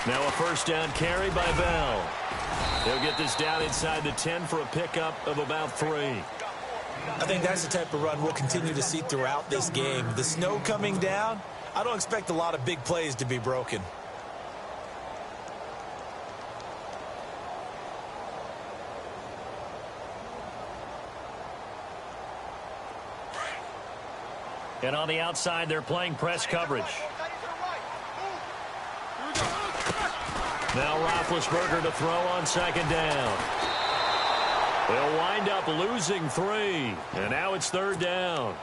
Now a first down carry by Bell. He'll get this down inside the 10 for a pickup of about 3. I think that's the type of run we'll continue to see throughout this game. The snow coming down, I don't expect a lot of big plays to be broken. And on the outside, they're playing press coverage. Now Roethlisberger to throw on second down. They'll wind up losing 3. And now it's third down.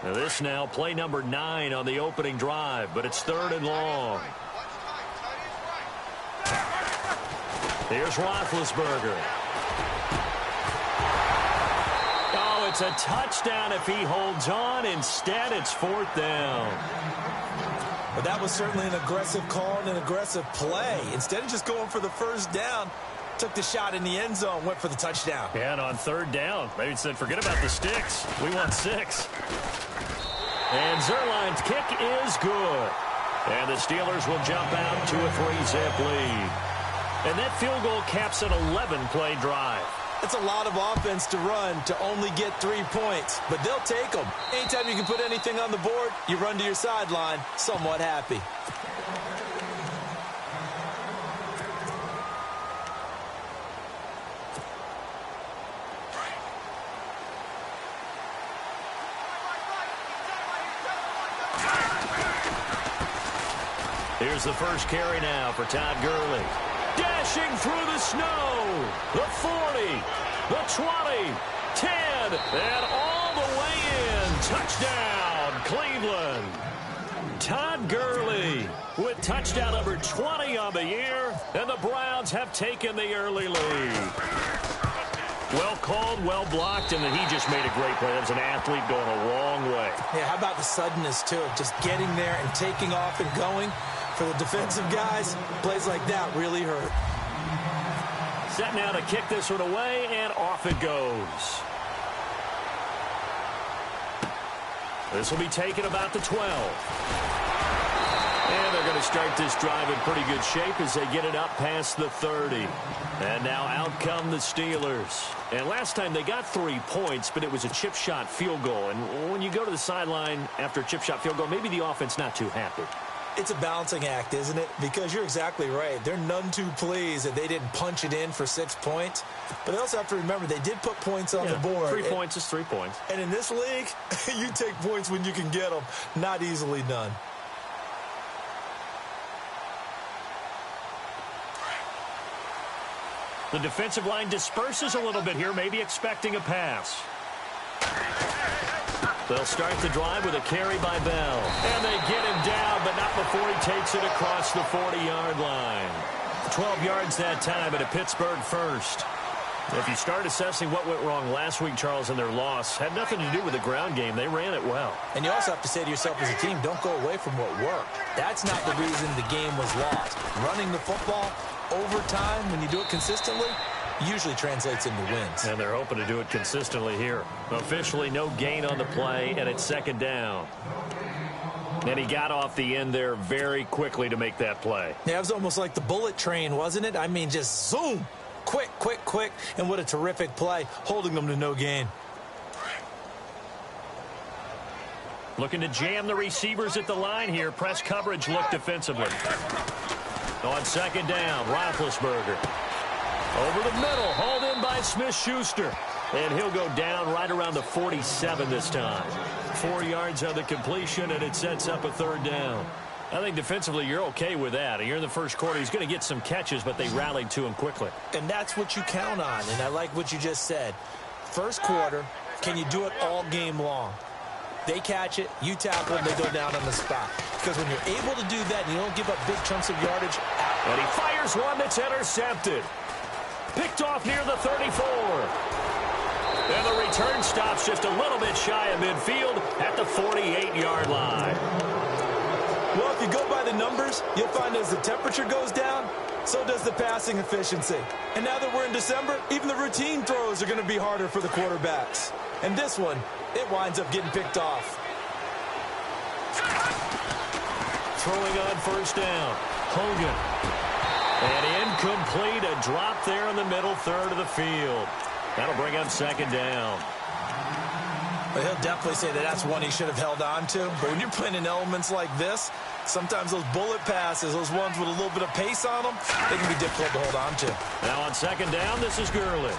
Now this now play number 9 on the opening drive, but it's third and long. Here's Roethlisberger. Oh, it's a touchdown if he holds on. Instead, it's fourth down. But that was certainly an aggressive call and an aggressive play. Instead of just going for the first down, took the shot in the end zone, went for the touchdown. Yeah, and on third down, maybe said, forget about the sticks. We want 6. And Zerline's kick is good. And the Steelers will jump out to a 3-zip lead. And that field goal caps an 11-play drive. It's a lot of offense to run to only get 3 points, but they'll take them. Anytime you can put anything on the board, you run to your sideline somewhat happy. Here's the first carry now for Todd Gurley. Dashing through the snow. The 40, the 20, 10, and all the way in. Touchdown, Cleveland. Todd Gurley with touchdown number 20 on the year, and the Browns have taken the early lead. Well called, well blocked, and then he just made a great play. That was an athlete going a long way. Yeah, how about the suddenness, too? Just getting there and taking off and going. For the defensive guys, plays like that really hurt. Set now to kick this one away, and off it goes. This will be taken about the 12. And they're going to start this drive in pretty good shape as they get it up past the 30. And now out come the Steelers. And last time they got 3 points, but it was a chip shot field goal. And when you go to the sideline after a chip shot field goal, maybe the offense not too happy. It's a balancing act, isn't it? Because you're exactly right. They're none too pleased that they didn't punch it in for 6 points. But they also have to remember they did put points on the board. 3 points is 3 points. And in this league, you take points when you can get them. Not easily done. The defensive line disperses a little bit here, maybe expecting a pass. They'll start the drive with a carry by Bell. And they get him down, but not before he takes it across the 40-yard line. 12 yards that time at a Pittsburgh first. If you start assessing what went wrong last week, Charles, in their loss, had nothing to do with the ground game. They ran it well. And you also have to say to yourself as a team, don't go away from what worked. That's not the reason the game was lost. Running the football over time, when you do it consistently, usually translates into wins. And they're hoping to do it consistently here. Officially, no gain on the play, and it's second down. And he got off the end there very quickly to make that play. Yeah, it was almost like the bullet train, wasn't it? I mean, just zoom. Quick, quick, quick. And what a terrific play, holding them to no gain. Looking to jam the receivers at the line here. Press coverage look defensively. On second down, Roethlisberger. Over the middle, hauled in by Smith-Schuster. And he'll go down right around the 47 this time. 4 yards on the completion, and it sets up a third down. I think defensively you're okay with that. You're in the first quarter. He's going to get some catches, but they rallied to him quickly. And that's what you count on, and I like what you just said. First quarter, can you do it all game long? They catch it, you tackle them, they go down on the spot. Because when you're able to do that and you don't give up big chunks of yardage. And he fires one that's intercepted. Picked off near the 34. And the return stops just a little bit shy of midfield at the 48-yard line. Well, if you go by the numbers, you'll find as the temperature goes down, so does the passing efficiency. And now that we're in December, even the routine throws are going to be harder for the quarterbacks. And this one, it winds up getting picked off. Throwing on first down. Hogan. And incomplete. A drop there in the middle third of the field. That'll bring up second down. But he'll definitely say that that's one he should have held on to. But when you're playing in elements like this, sometimes those bullet passes, those ones with a little bit of pace on them, they can be difficult to hold on to. Now on second down, this is Gurley.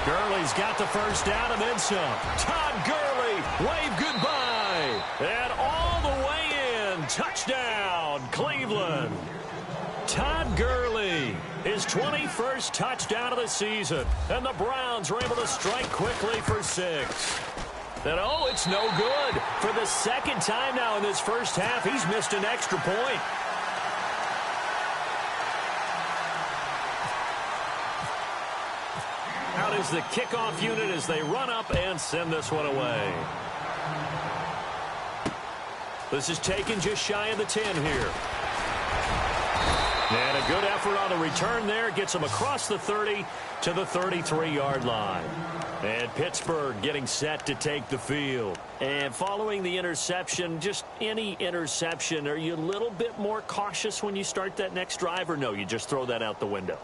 Gurley's got the first down and then some. Todd Gurley, wave goodbye. And all the way in. Touchdown, Cleveland. Todd Gurley, his 21st touchdown of the season. And the Browns are able to strike quickly for 6. And oh, it's no good. For the second time now in this first half, he's missed an extra point. Out is the kickoff unit as they run up and send this one away. This is taken just shy of the 10 here. And a good effort on the return there. Gets him across the 30 to the 33-yard line. And Pittsburgh getting set to take the field. And following the interception, just any interception, are you a little bit more cautious when you start that next drive, or no, you just throw that out the window?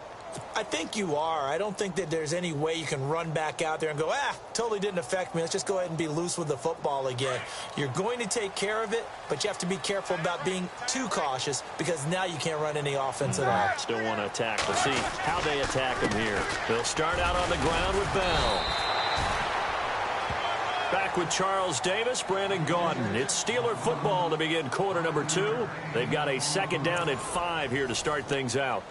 I think you are. I don't think that there's any way you can run back out there and go, totally didn't affect me. Let's just go ahead and be loose with the football again. You're going to take care of it, but you have to be careful about being too cautious because now you can't run any offense at all. Still want to attack. We'll see how they attack him here. They'll start out on the ground with Bell. Back with Charles Davis, Brandon Gaudin. It's Steeler football to begin quarter number 2. They've got a second down at 5 here to start things out.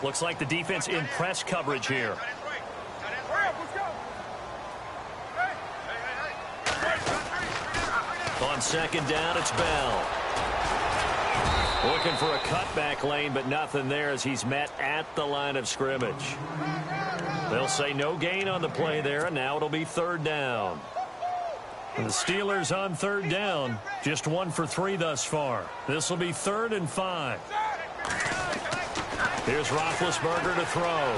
Looks like the defense in press coverage here. On second down, it's Bell. Looking for a cutback lane, but nothing there as he's met at the line of scrimmage. They'll say no gain on the play there, and now it'll be third down. And the Steelers on third down, just 1 for 3 thus far. This will be 3rd and 5. Here's Roethlisberger to throw.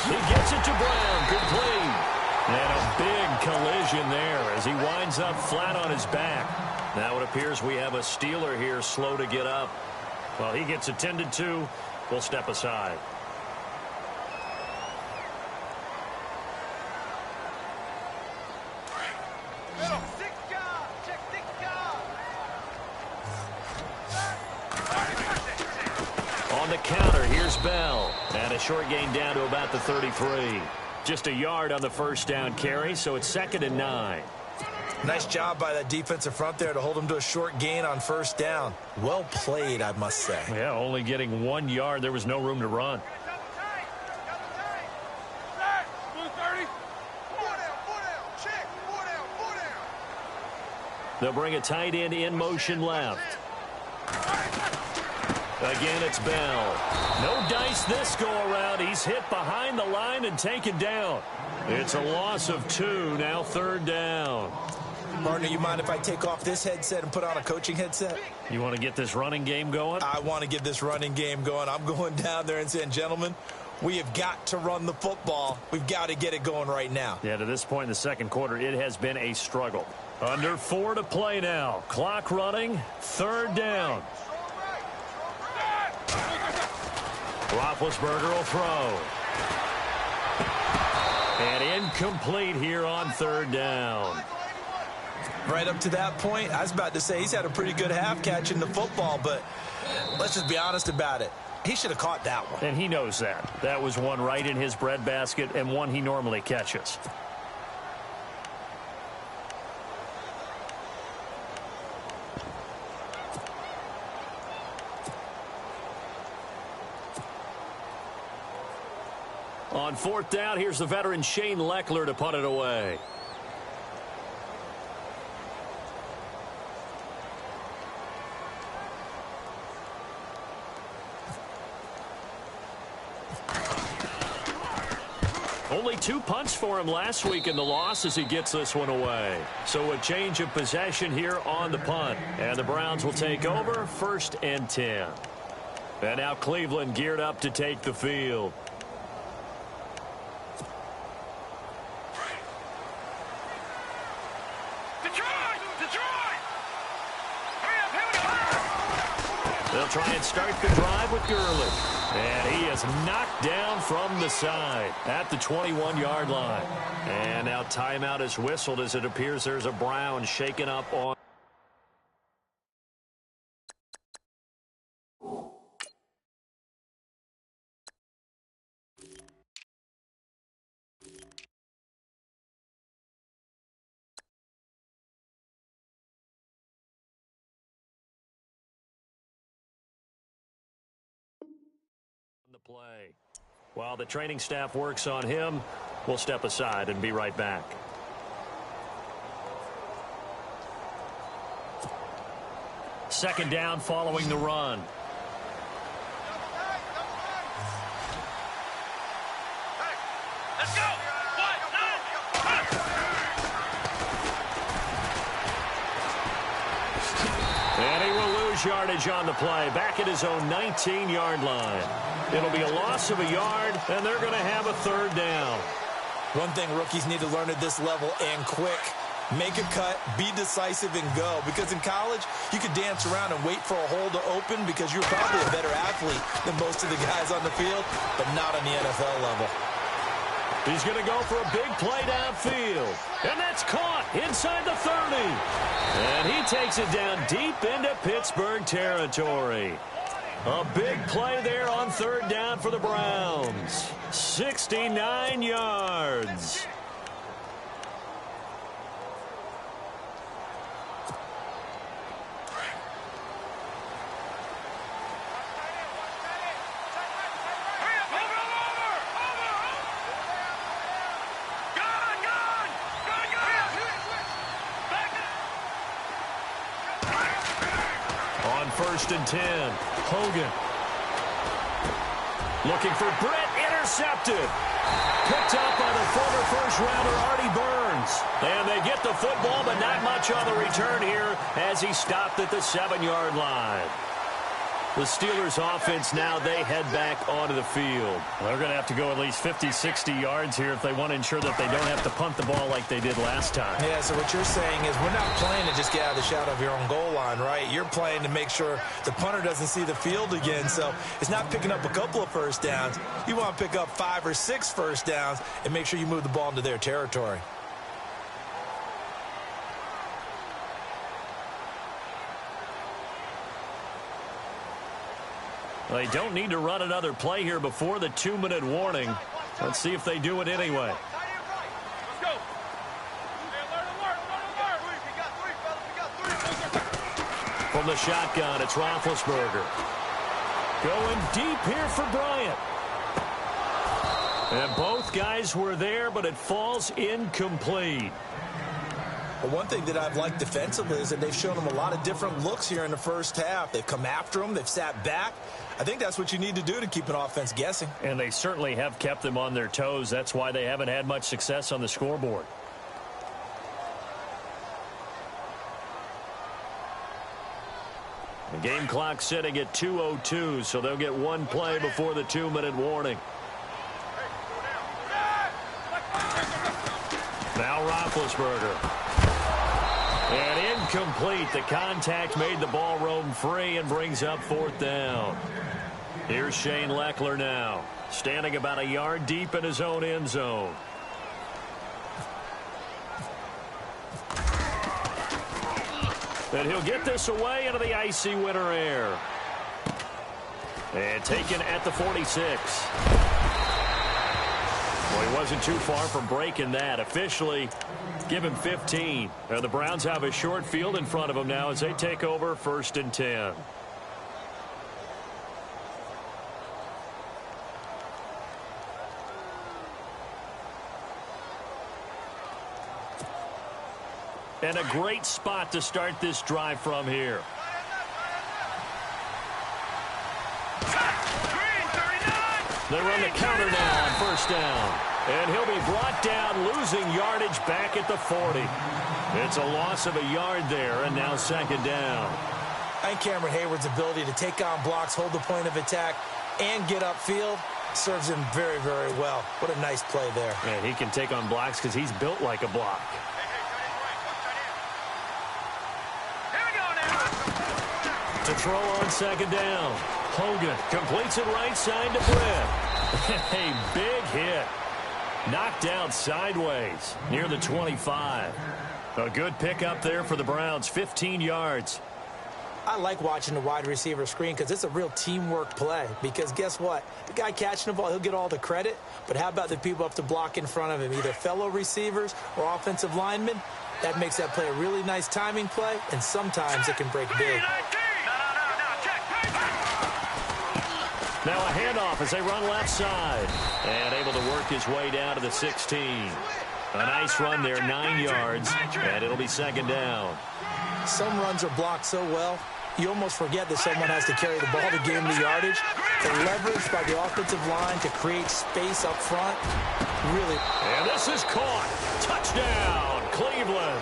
He gets it to Brown, complete. And a big collision there as he winds up flat on his back. Now it appears we have a Steeler here slow to get up. Well, he gets attended to. We'll step aside. On the counter, here's Bell. And a short gain down to about the 33. Just a yard on the first down carry, so it's 2nd and 9. Nice job by that defensive front there to hold him to a short gain on first down. Well played, I must say. Yeah, only getting 1 yard. There was no room to run. They'll bring a tight end in motion left. Again, it's Bell. No dice this go-around. He's hit behind the line and taken down. It's a loss of 2, now 3rd down. Partner, you mind if I take off this headset and put on a coaching headset? You want to get this running game going? I want to get this running game going. I'm going down there and saying, gentlemen, we have got to run the football. We've got to get it going right now. Yeah, to this point in the second quarter, it has been a struggle. Under 4 to play now. Clock running, 3rd down. Roethlisberger will throw. And incomplete here on 3rd down. Right up to that point, I was about to say he's had a pretty good half catching the football, but let's just be honest about it. He should have caught that one. And he knows that. That was one right in his breadbasket and one he normally catches. On 4th down, here's the veteran Shane Leckler to punt it away. Only 2 punts for him last week in the loss as he gets this one away. So a change of possession here on the punt. And the Browns will take over 1st and 10. And now Cleveland geared up to take the field. They'll try and start the drive with Gurley. And he is knocked down from the side at the 21-yard line. And now timeout is whistled as it appears there's a Brown shaken up on the play. While the training staff works on him, we'll step aside and be right back. Second down following the run. Let's go! And he will lose yardage on the play, back at his own 19-yard line. It'll be a loss of a yard, and they're going to have a third down. One thing rookies need to learn at this level, and quick, make a cut, be decisive, and go. Because in college, you could dance around and wait for a hole to open because you're probably a better athlete than most of the guys on the field, but not on the NFL level. He's going to go for a big play downfield. And that's caught inside the 30. And he takes it down deep into Pittsburgh territory. A big play there on third down for the Browns. 69 yards. On 1st and 10, Hogan. Looking for Brett, intercepted. Picked up by the former first-rounder Artie Burns. And they get the football, but not much on the return here as he stopped at the 7-yard line. The Steelers offense now, they head back onto the field. They're going to have to go at least 50, 60 yards here if they want to ensure that they don't have to punt the ball like they did last time. Yeah, so what you're saying is we're not playing to just get out of the shadow of your own goal line, right? You're playing to make sure the punter doesn't see the field again. So it's not picking up a couple of first downs. You want to pick up 5 or 6 first downs and make sure you move the ball into their territory. They don't need to run another play here before the 2-minute warning. Let's see if they do it anyway. From the shotgun, it's Roethlisberger. Going deep here for Bryant. And both guys were there, but it falls incomplete. But one thing that I've liked defensively is that they've shown them a lot of different looks here in the first half. They've come after them. They've sat back. I think that's what you need to do to keep an offense guessing. And they certainly have kept them on their toes. That's why they haven't had much success on the scoreboard. The game clock sitting at 2:02, so they'll get one play before the 2-minute warning. Now Roethlisberger. And incomplete. The contact made the ball roam free and brings up 4th down. Here's Shane Leckler now, standing about a yard deep in his own end zone. And he'll get this away into the icy winter air. And taken at the 46. Well, he wasn't too far from breaking that. Officially, give him 15. And the Browns have a short field in front of them now as they take over 1st and 10. And a great spot to start this drive from here. They run the counter now on 1st down. And he'll be brought down, losing yardage back at the 40. It's a loss of a yard there, and now second down. I think Cameron Hayward's ability to take on blocks, hold the point of attack, and get upfield serves him very, very well. What a nice play there. And he can take on blocks because he's built like a block. To throw on second down. Hogan completes it right side to Britt. A big hit. Knocked out sideways near the 25. A good pickup there for the Browns, 15 yards. I like watching the wide receiver screen because it's a real teamwork play. Because guess what? The guy catching the ball, he'll get all the credit. But how about the people up to block in front of him, either fellow receivers or offensive linemen? That makes that play a really nice timing play, and sometimes it can break big. Now a handoff as they run left side. And able to work his way down to the 16. A nice run there, 9 yards, and it'll be second down. Some runs are blocked so well, you almost forget that someone has to carry the ball to gain the yardage. The leverage by the offensive line to create space up front, really. And this is caught. Touchdown, Cleveland.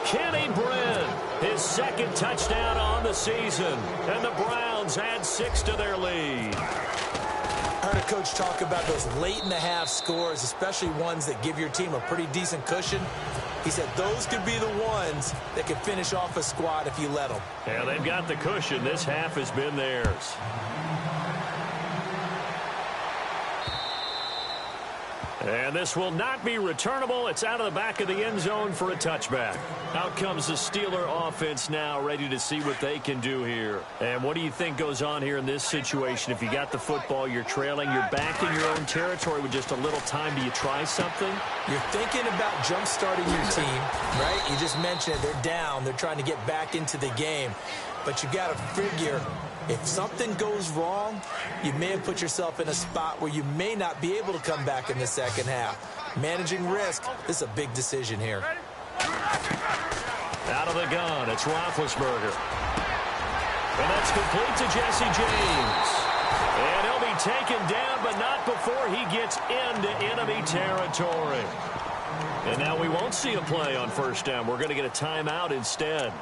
Kenny Britt, his second touchdown on the season. And the Browns add 6 to their lead. I heard a coach talk about those late-in-the-half scores, especially ones that give your team a pretty decent cushion. He said those could be the ones that can finish off a squad if you let them. Yeah, they've got the cushion. This half has been theirs. And this will not be returnable. It's out of the back of the end zone for a touchback. Out comes the Steeler offense now, ready to see what they can do here. And what do you think goes on here in this situation? If you got the football, you're trailing, you're back in your own territory with just a little time. Do you try something? You're thinking about jump-starting your team, right? You just mentioned it. They're down. They're trying to get back into the game. But you got to figure, if something goes wrong, you may have put yourself in a spot where you may not be able to come back in the second half. Managing risk, this is a big decision here. Out of the gun, it's Roethlisberger. And that's complete to Jesse James. And he'll be taken down, but not before he gets into enemy territory. And now we won't see a play on first down. We're going to get a timeout instead,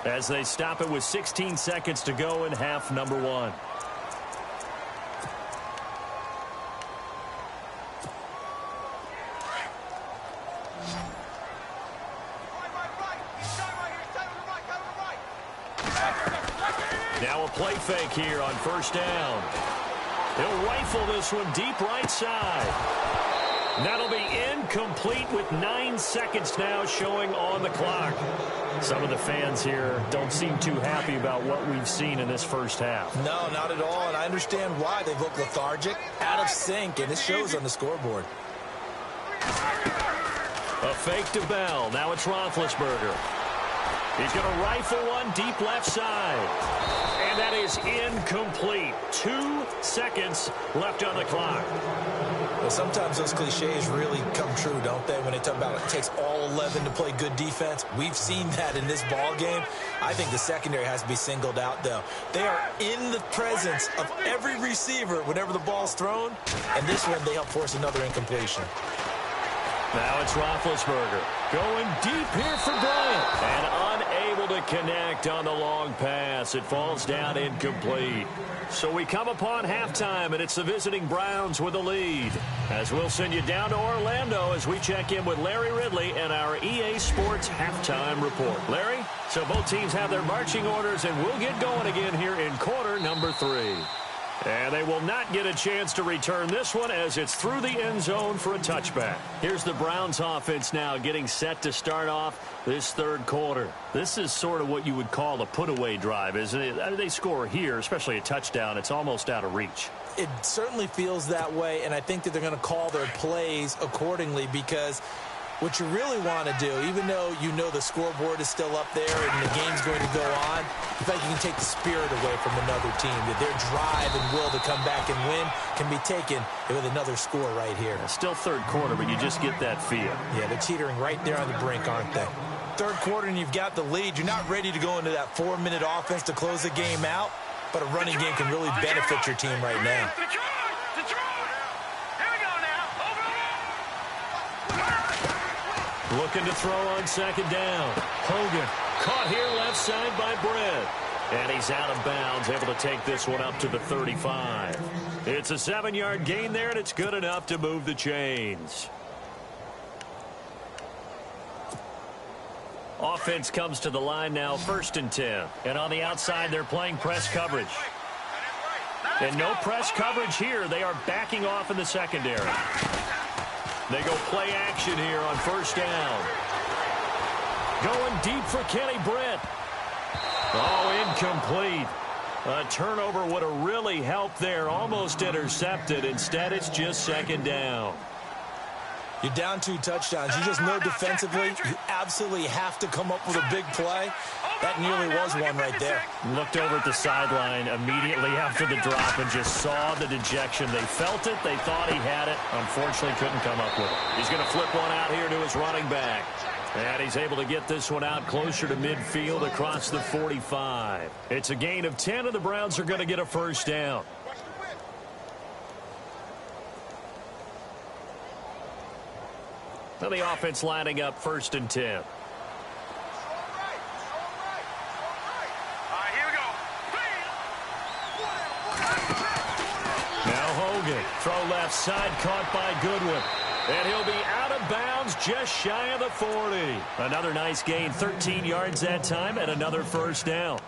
as they stop it with 16 seconds to go in half number 1. Now a play fake here on first down. He'll rifle this one deep right side. That'll be incomplete with 9 seconds now showing on the clock. Some of the fans here don't seem too happy about what we've seen in this first half. No, not at all, and I understand why. They look lethargic, out of sync, and it shows on the scoreboard. A fake to Bell. Now it's Roethlisberger. He's going to rifle one deep left side. And that is incomplete. 2 seconds left on the clock. Well, sometimes those cliches really come true, don't they? When they talk about it takes all 11 to play good defense. We've seen that in this ball game. I think the secondary has to be singled out, though. They are in the presence of every receiver whenever the ball's thrown. And this one, they help force another incompletion. Now it's Roethlisberger going deep here for Bryant. And unable to connect on the long pass. It falls down incomplete. So we come upon halftime, and it's the visiting Browns with a lead. As we'll send you down to Orlando as we check in with Larry Ridley and our EA Sports Halftime Report. Larry, so both teams have their marching orders, and we'll get going again here in quarter number 3. And they will not get a chance to return this one as it's through the end zone for a touchback. Here's the Browns offense now getting set to start off this third quarter. This is sort of what you would call a put-away drive, isn't it? They score here, especially a touchdown. It's almost out of reach. It certainly feels that way, and I think that they're going to call their plays accordingly, because what you really want to do, even though you know the scoreboard is still up there and the game's going to go on, I feel like you can take the spirit away from another team. That their drive and will to come back and win can be taken with another score right here. Still third quarter, but you just get that feel. Yeah, they're teetering right there on the brink, aren't they? Third quarter and you've got the lead. You're not ready to go into that 4-minute offense to close the game out, but a running game can really benefit your team right now. Looking to throw on second down. Hogan caught here left side by Brett. And he's out of bounds, able to take this one up to the 35. It's a 7-yard gain there, and it's good enough to move the chains. Offense comes to the line now, 1st and 10. And on the outside, they're playing press coverage. And no press coverage here. They are backing off in the secondary. They go play action here on 1st down. Going deep for Kenny Britt. Oh, incomplete. A turnover would have really helped there. Almost intercepted. Instead, it's just 2nd down. You're down 2 touchdowns. You just know defensively you absolutely have to come up with a big play. That nearly was one right there. Looked over at the sideline immediately after the drop and just saw the dejection. They felt it. They thought he had it. Unfortunately, couldn't come up with it. He's going to flip one out here to his running back. And he's able to get this one out closer to midfield across the 45. It's a gain of 10, and the Browns are going to get a 1st down. Now the offense lining up 1st and 10. Now Hogan, throw left side, caught by Goodwin. And he'll be out of bounds just shy of the 40. Another nice gain, 13 yards that time, and another 1st down.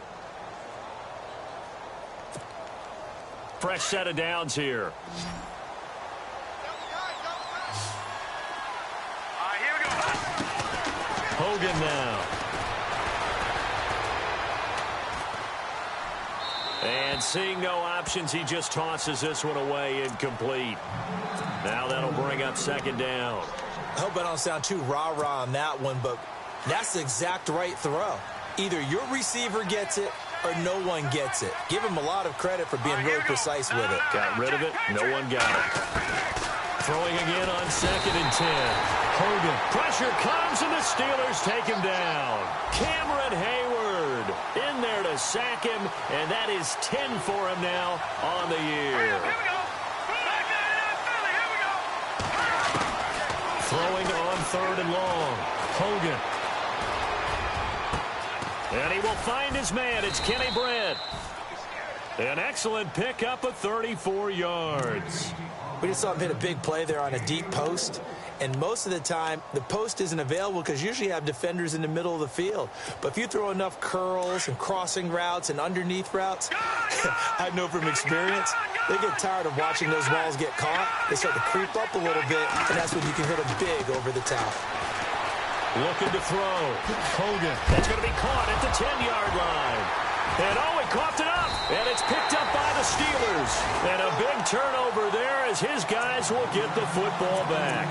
Fresh set of downs here. Hogan now. And seeing no options, he just tosses this one away, incomplete. Now that'll bring up 2nd down. I hope I don't sound too rah-rah on that one, but that's the exact right throw. Either your receiver gets it or no one gets it. Give him a lot of credit for being really precise with it. Got rid of it. No one got it. Throwing again on 2nd and 10. Hogan. Pressure comes, and the Steelers take him down. Cameron Hayward in there to sack him, and that is 10 for him now on the year. Throwing on 3rd and long. Hogan. And he will find his man. It's Kenny Britt. An excellent pickup of 34 yards. We just saw him hit a big play there on a deep post. And most of the time, the post isn't available because usually you have defenders in the middle of the field. But if you throw enough curls and crossing routes and underneath routes, I know from experience, they get tired of watching those balls get caught. They start to creep up a little bit, and that's when you can hit them big over the top. Looking to throw. Hogan. That's going to be caught at the 10-yard line. And oh, he coughed it up. And it's picked up by the Steelers. And a big turnover there as his guys will get the football back.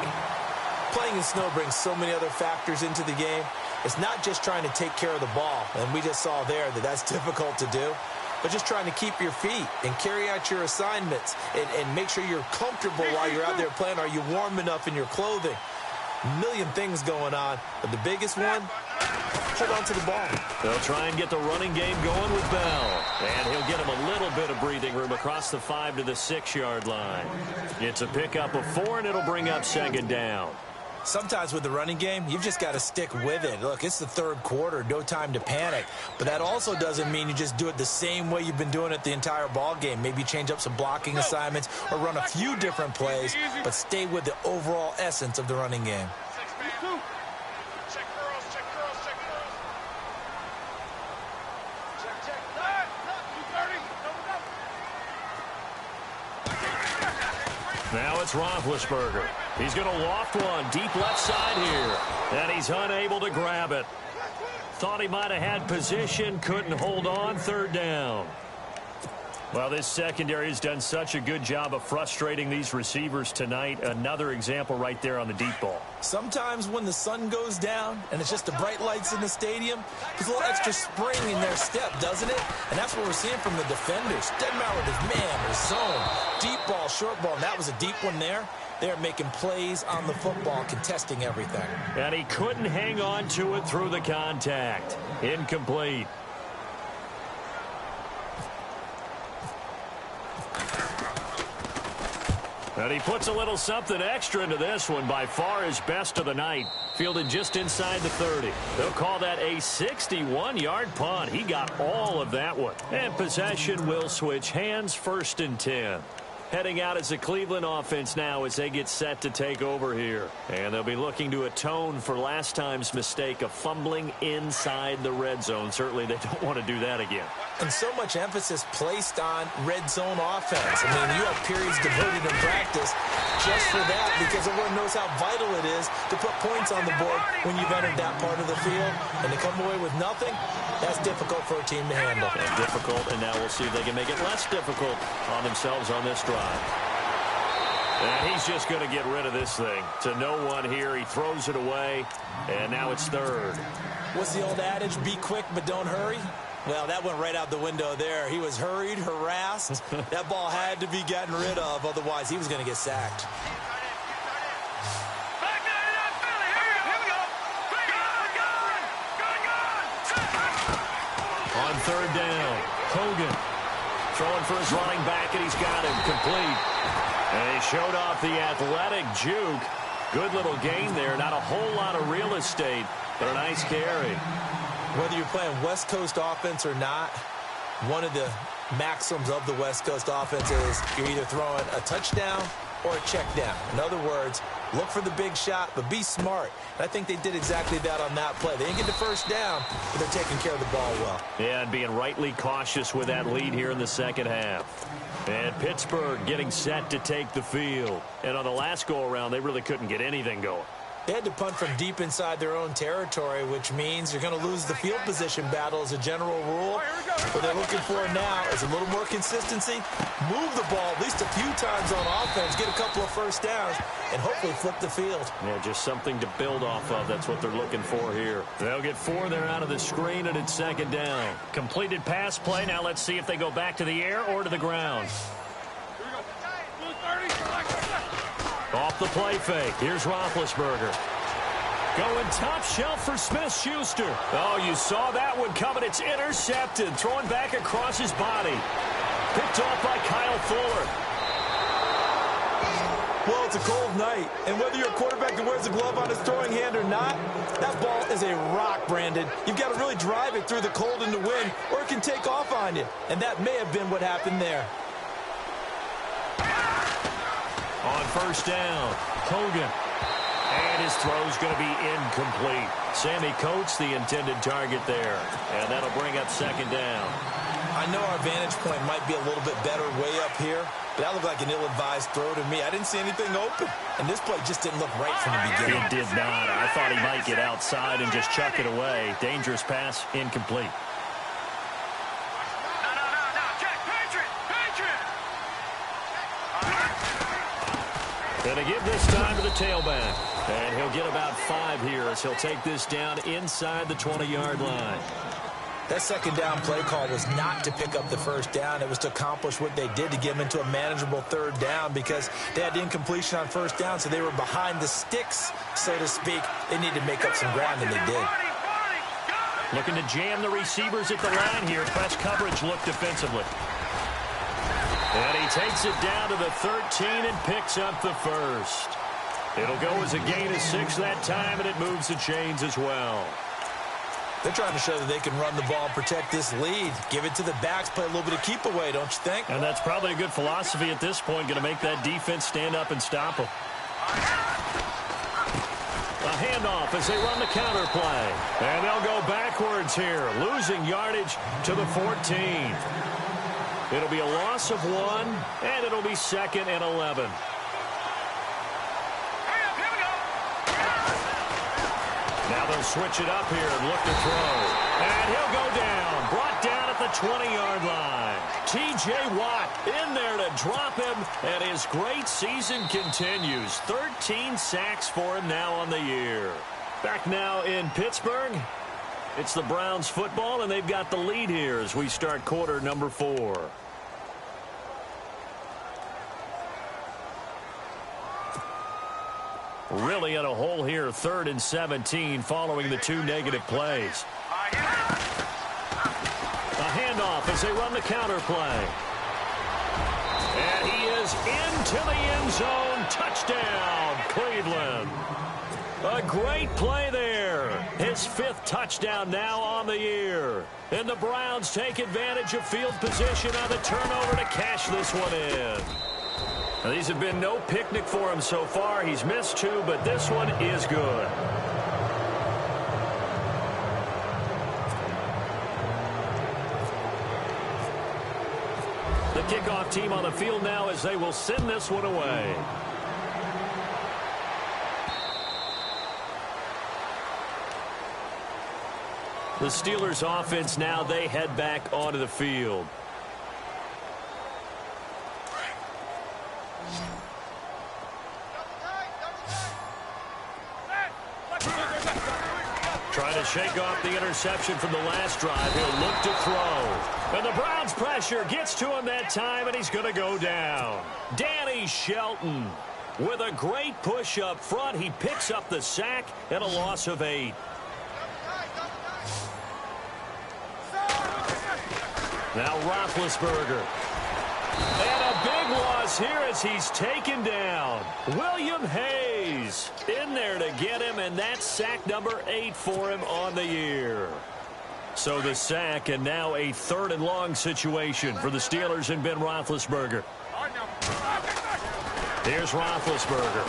Playing in snow brings so many other factors into the game. It's not just trying to take care of the ball, and we just saw there that that's difficult to do, but just trying to keep your feet and carry out your assignments and make sure you're comfortable while you're out there playing. Are you warm enough in your clothing? A million things going on, but the biggest one, hold on to the ball. They'll try and get the running game going with Bell. And he'll get him a little bit of breathing room across the 5 to the 6-yard line. It's a pickup of 4, and it'll bring up 2nd down. Sometimes with the running game, you've just got to stick with it. Look, it's the 3rd quarter, no time to panic. But that also doesn't mean you just do it the same way you've been doing it the entire ball game. Maybe change up some blocking assignments or run a few different plays, but stay with the overall essence of the running game. Now it's Roethlisberger. He's going to loft one deep left side here. And he's unable to grab it. Thought he might have had position, couldn't hold on, 3rd down. Well, this secondary has done such a good job of frustrating these receivers tonight. Another example right there on the deep ball. Sometimes when the sun goes down and it's just the bright lights in the stadium, there's a little extra spring in their step, doesn't it? And that's what we're seeing from the defenders. Doesn't matter with his man or zone, deep ball, short ball, and that was a deep one there. They're making plays on the football, contesting everything. And he couldn't hang on to it through the contact. Incomplete. And he puts a little something extra into this one. By far his best of the night. Fielded just inside the 30. They'll call that a 61-yard punt. He got all of that one. And possession will switch hands, 1st and 10. Heading out as the Cleveland offense now as they get set to take over here. And they'll be looking to atone for last time's mistake of fumbling inside the red zone. Certainly they don't want to do that again. And so much emphasis placed on red zone offense. I mean, you have periods devoted in practice just for that because everyone knows how vital it is to put points on the board when you've entered that part of the field. And to come away with nothing, that's difficult for a team to handle. And difficult, and now we'll see if they can make it less difficult on themselves on this drive. And he's just going to get rid of this thing. To no one here. He throws it away, and now it's 3rd. What's the old adage? Be quick, but don't hurry. Well, that went right out the window there. He was hurried, harassed. That ball had to be gotten rid of. Otherwise, he was going to get sacked. On 3rd down, Hogan throwing for his running back, and he's got him complete. And he showed off the athletic juke. Good little gain there. Not a whole lot of real estate, but a nice carry. Whether you're playing West Coast offense or not, one of the maxims of the West Coast offense is you're either throwing a touchdown or a check down. In other words, look for the big shot, but be smart. And I think they did exactly that on that play. They didn't get the 1st down, but they're taking care of the ball well. Yeah, and being rightly cautious with that lead here in the 2nd half. And Pittsburgh getting set to take the field. And on the last go-around, they really couldn't get anything going. They had to punt from deep inside their own territory, which means you're going to lose the field position battle as a general rule. What they're looking for now is a little more consistency, move the ball at least a few times on offense, get a couple of 1st downs, and hopefully flip the field. Yeah, just something to build off of. That's what they're looking for here. They'll get 4 there out of the screen, and it's 2nd down. Completed pass play. Now let's see if they go back to the air or to the ground. Off the play fake. Here's Roethlisberger. Going top shelf for Smith-Schuster. Oh, you saw that one coming. It's intercepted. Throwing back across his body. Picked off by Kyle Fuller. Well, it's a cold night, and whether you're a quarterback that wears a glove on his throwing hand or not, that ball is a rock, Brandon. You've got to really drive it through the cold and the wind, or it can take off on you. And that may have been what happened there. On 1st down, Hogan. And his throw's going to be incomplete. Sammy Coates, the intended target there. And that'll bring up 2nd down. I know our vantage point might be a little bit better way up here, but that looked like an ill-advised throw to me. I didn't see anything open, and this play just didn't look right from the beginning. It did not. I thought he might get outside and just chuck it away. Dangerous pass, incomplete. Going to give this time to the tailback. And he'll get about 5 here as he'll take this down inside the 20-yard line. That 2nd down play call was not to pick up the 1st down. It was to accomplish what they did to get them into a manageable 3rd down because they had incompletion on 1st down, so they were behind the sticks, so to speak. They needed to make up some ground, and they did. Looking to jam the receivers at the line here. Press coverage look defensively. And he takes it down to the 13 and picks up the 1st. It'll go as a gain of 6 that time, and it moves the chains as well. They're trying to show that they can run the ball and protect this lead. Give it to the backs, play a little bit of keep away, don't you think? And that's probably a good philosophy at this point, going to make that defense stand up and stop them. A handoff as they run the counter play. And they'll go backwards here, losing yardage to the 14. It'll be a loss of 1, and it'll be 2nd and 11. Now they'll switch it up here and look to throw. And he'll go down. Brought down at the 20-yard line. T.J. Watt in there to drop him. And his great season continues. 13 sacks for him now on the year. Back now in Pittsburgh. It's the Browns football, and they've got the lead here as we start quarter number 4. Really in a hole here, 3rd and 17 following the 2 negative plays. A handoff as they run the counter play. And he is It's into the end zone. Touchdown, Cleveland. A great play there. His 5th touchdown now on the year. And the Browns take advantage of field position on the turnover to cash this one in. Now, these have been no picnic for him so far. He's missed 2, but this one is good. The kickoff team on the field now as they will send this one away. The Steelers offense now, they head back onto the field. Trying to shake off the interception from the last drive. He'll look to throw. And the Browns pressure gets to him that time, and he's going to go down. Danny Shelton with a great push up front. He picks up the sack and a loss of 8. Now Roethlisberger. And a big loss here as he's taken down. William Hayes in there to get him, and that's sack number 8 for him on the year. So the sack, and now a 3rd and long situation for the Steelers and Ben Roethlisberger. Here's Roethlisberger.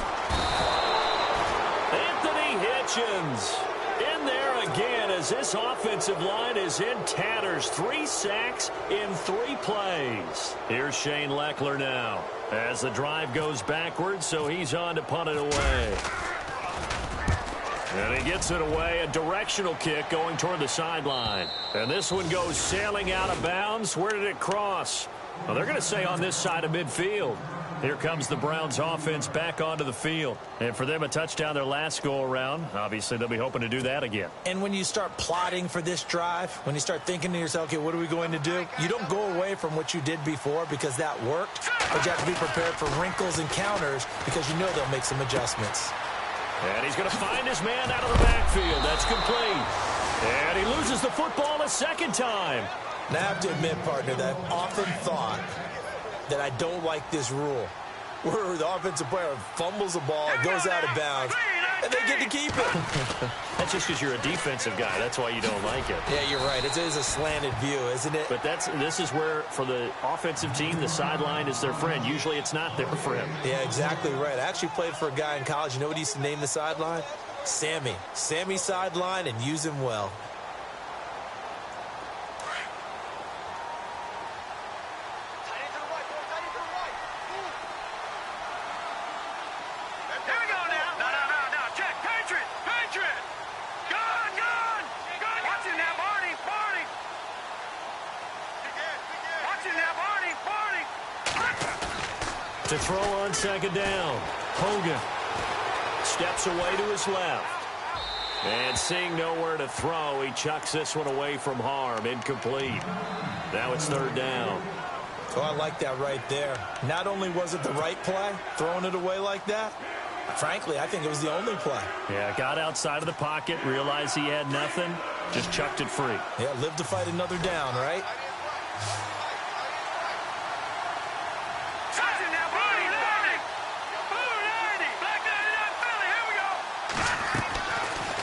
Anthony Hitchens in there again as this offensive line is in tatters. 3 sacks in 3 plays. Here's Shane Leckler now as the drive goes backwards, so he's on to punt it away. And he gets it away, a directional kick going toward the sideline. And this one goes sailing out of bounds. Where did it cross? Well, they're going to say on this side of midfield. Here comes the Browns offense back onto the field. And for them, a touchdown their last go-around. Obviously, they'll be hoping to do that again. And when you start plotting for this drive, when you start thinking to yourself, okay, what are we going to do? You don't go away from what you did before because that worked. But you have to be prepared for wrinkles and counters because you know they'll make some adjustments. And he's going to find his man out of the backfield. That's complete. And he loses the football a second time. Now, I have to admit, partner, that I've often thought that I don't like this rule where the offensive player fumbles the ball, it goes out of bounds, and they get to keep it. That's just because you're a defensive guy. That's why you don't like it. Yeah, you're right. It is a slanted view, isn't it? But this is where, for the offensive team, the sideline is their friend. Usually it's not their friend. Yeah, exactly right. I actually played for a guy in college. You know what he used to name the sideline? Sammy. Sammy sideline, and use him well. To throw on second down. Hogan steps away to his left. And seeing nowhere to throw, he chucks this one away from harm. Incomplete. Now it's 3rd down. Oh, I like that right there. Not only was it the right play, throwing it away like that, frankly, I think it was the only play. Yeah, got outside of the pocket, realized he had nothing, just chucked it free. Yeah, live to fight another down, right?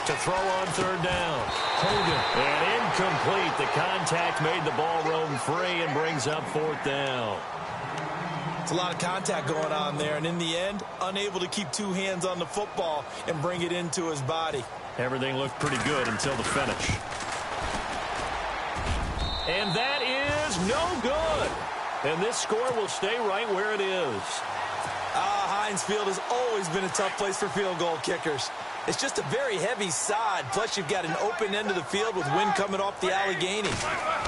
To throw on 3rd down. Hogan. And incomplete. The contact made the ball roam free and brings up 4th down. It's a lot of contact going on there, and in the end, unable to keep 2 hands on the football and bring it into his body. Everything looked pretty good until the finish. And that is no good. And this score will stay right where it is. Heinz Field has always been a tough place for field goal kickers. It's just a very heavy side, plus you've got an open end of the field with wind coming off the Allegheny.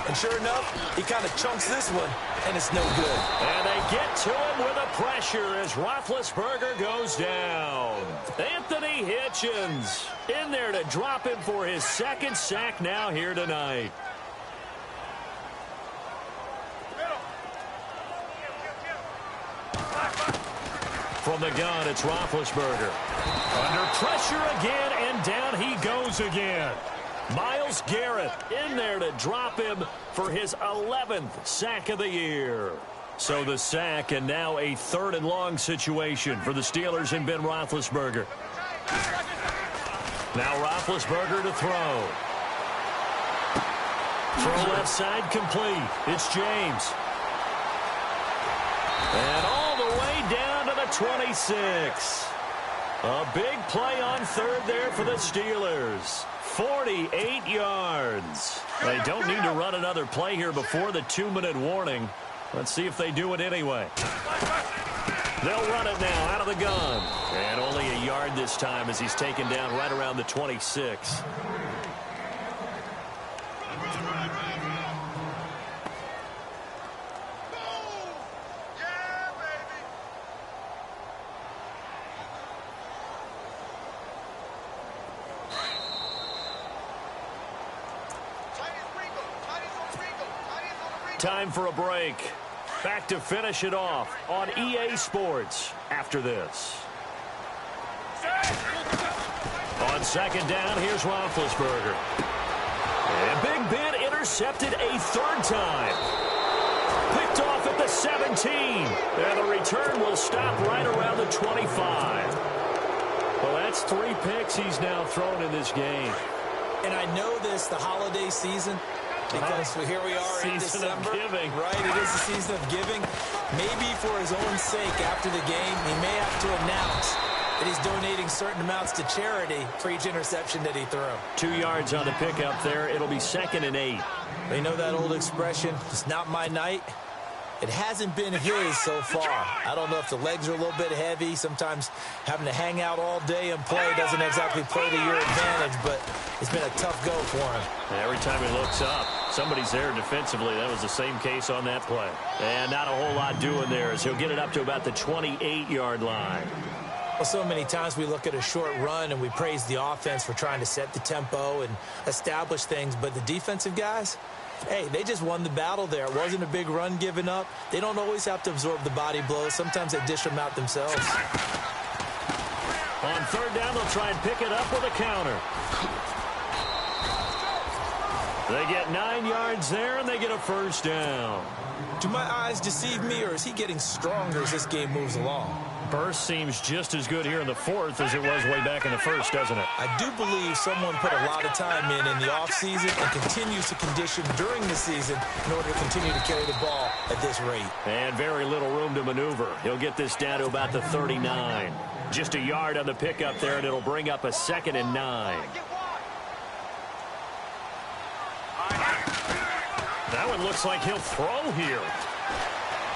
And sure enough, he kind of chunks this one, and it's no good. And they get to him with a pressure as Roethlisberger goes down. Anthony Hitchens in there to drop him for his 2nd sack now here tonight. From the gun, it's Roethlisberger. Under pressure again, and down he goes again. Myles Garrett in there to drop him for his 11th sack of the year. So the sack, and now a 3rd and long situation for the Steelers and Ben Roethlisberger. Now Roethlisberger to throw. Throw left side complete. It's James. And all the way down to the 26. A big play on 3rd there for the Steelers. 48 yards. They don't need to run another play here before the 2-minute warning. Let's see if they do it anyway. They'll run it now out of the gun. And only a yard this time as he's taken down right around the 26. Time for a break. Back to finish it off on EA Sports after this. On 2nd down, here's Roethlisberger. And Big Ben intercepted a 3rd time. Picked off at the 17. And the return will stop right around the 25. Well, that's 3 picks he's now thrown in this game. And I know this, the holiday season, because here we are in December. Right, it is the season of giving. Maybe for his own sake, after the game, he may have to announce that he's donating certain amounts to charity for each interception that he threw. 2 yards on the pickup there. It'll be 2nd and 8. They know that old expression, it's not my night. It hasn't been his so far. I don't know if the legs are a little bit heavy. Sometimes having to hang out all day and play doesn't exactly play to your advantage, but it's been a tough go for him. Every time he looks up, somebody's there defensively. That was the same case on that play. And not a whole lot doing there as he'll get it up to about the 28-yard line. Well, so many times we look at a short run and we praise the offense for trying to set the tempo and establish things, but the defensive guys, hey, they just won the battle there. It wasn't a big run given up. They don't always have to absorb the body blows. Sometimes they dish them out themselves. On 3rd down, they'll try and pick it up with a counter. They get 9 yards there, and they get a 1st down. Do my eyes deceive me, or is he getting stronger as this game moves along? Burst seems just as good here in the 4th as it was way back in the 1st, doesn't it? I do believe someone put a lot of time in the offseason and continues to condition during the season in order to continue to carry the ball at this rate. And very little room to maneuver. He'll get this down to about the 39. Just a yard on the pickup there, and it'll bring up a 2nd and 9. That one looks like he'll throw here.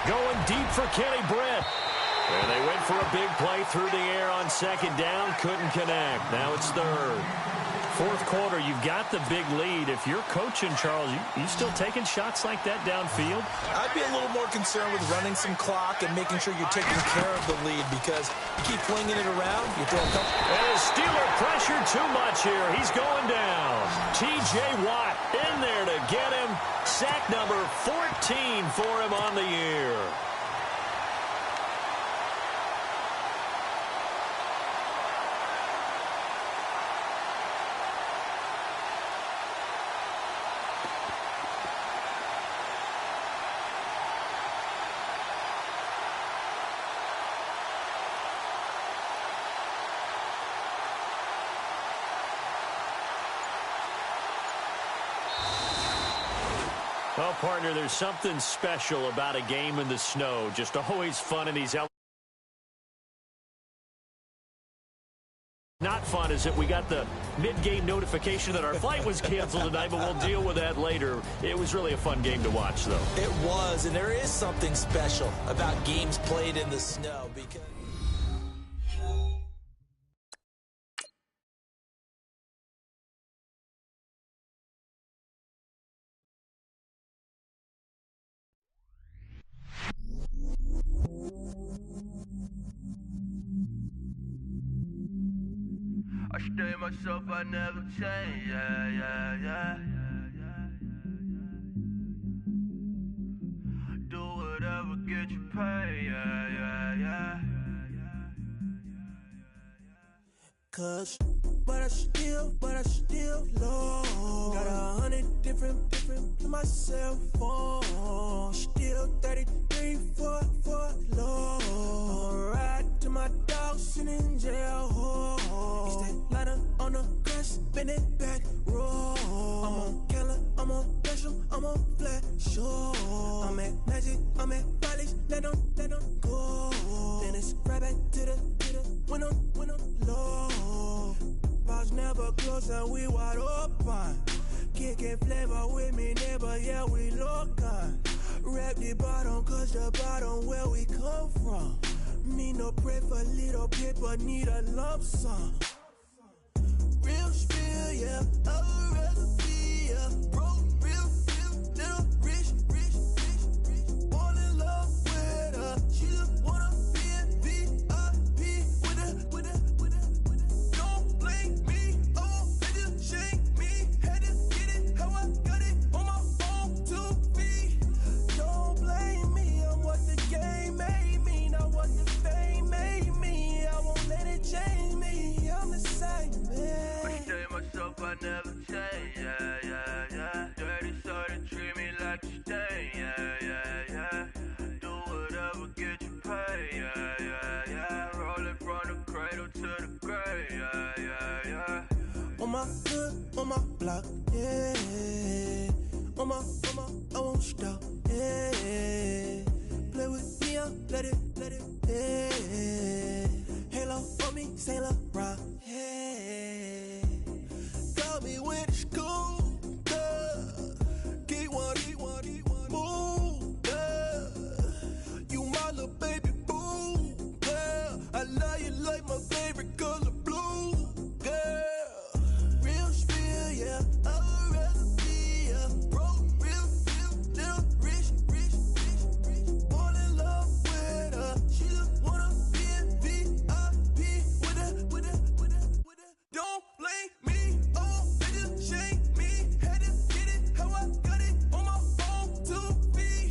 Going deep for Kenny Britt. And they went for a big play through the air on 2nd down. Couldn't connect. Now it's 3rd. 4th quarter, you've got the big lead. If you're coaching, Charles, you still taking shots like that downfield? I'd be a little more concerned with running some clock and making sure you're taking care of the lead, because you keep flinging it around, you throw a couple. And Steeler pressure too much here. He's going down. T.J. Watt in there to get him. Sack number 14 for him on the year. Well, partner, there's something special about a game in the snow. Just always fun in these elements. Not fun is that we got the mid-game notification that our flight was canceled tonight, but we'll deal with that later. It was really a fun game to watch, though. It was, and there is something special about games played in the snow, because I stay myself, I never change, yeah. Do whatever, get you paid, yeah. cause but I still love. Got 100 different to my cell phone. Still 33 for love. I'ma ride to my dog sitting in jail. It's that lighter on the grass, bend it back, roll. I'm on Keller, I'm on Besham, I'm on Flat Shore. I'm at Magic, I'm at Follies, let them go. Then it's right back to the when I'm low. Bars never close and we wide open. Kicking flavor with me, neighbor, yeah, we local. Rap the bottom, cause the bottom where we come from. Me no pray for little paper, need a lump sum. Real spill, yeah, I'd rather be, yeah. Broke, real, little rich. Fall in love with her, she just wanna be in VIP with her. Don't blame me, oh, they just shake me. Had to get it, how I got it on my own 2 feet. Don't blame me, I'm what the game made me, not what the fame made me. I won't let it change me, I'm the same man. I stay myself, I never change, yeah. Dirty, so they treat me like a stain, yeah. Do whatever, get you paid, yeah. Rolling from the cradle to the grave, yeah. On my hood, on my block, yeah. On my, I won't stop, yeah. Play with me, let it, yeah. Halo on me, Saint Laurent, yeah. Got me with school, yeah. Keep one, move, yeah. You my little baby boo, yeah. I love you like my favorite color blue, girl. Real spill, yeah. I'd rather be, yeah. Broke, real, little rich. Fall in love with her, she just wanna be in VIP with her. Don't blame me, oh, they just shake me. Had to get it, how I got it on my own 2 feet.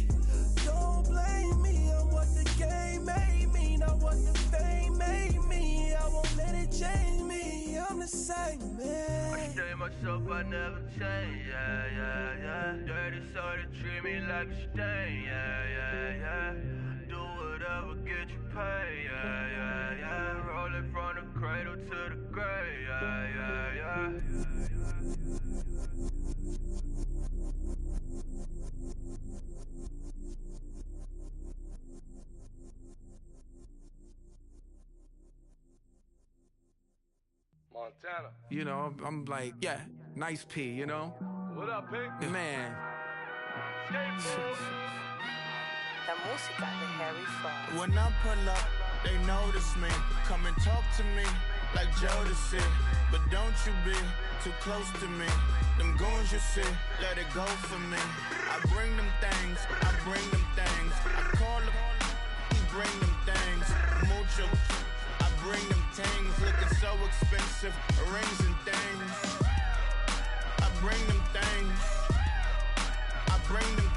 Don't blame me, I'm what the game made me, not what the fame made me. I won't let it change me, I'm the same man. I stay myself, I never change, yeah. Dirty, so they treat me like a stain, yeah. Do whatever, get you paid, yeah. Rolling from the cradle to the grave, yeah. Montana. You know, I'm like, yeah, nice P, you know? What up, Pink? Man. La música de Harry Fraud. When I pull up, they notice me. Come and talk to me like Jodeci. But don't you be too close to me. Them goons you see, let it go for me. I bring them things, I call them, he bring them things. Mucho, I bring them things. Looking so expensive, rings and things. I bring them things. Bring them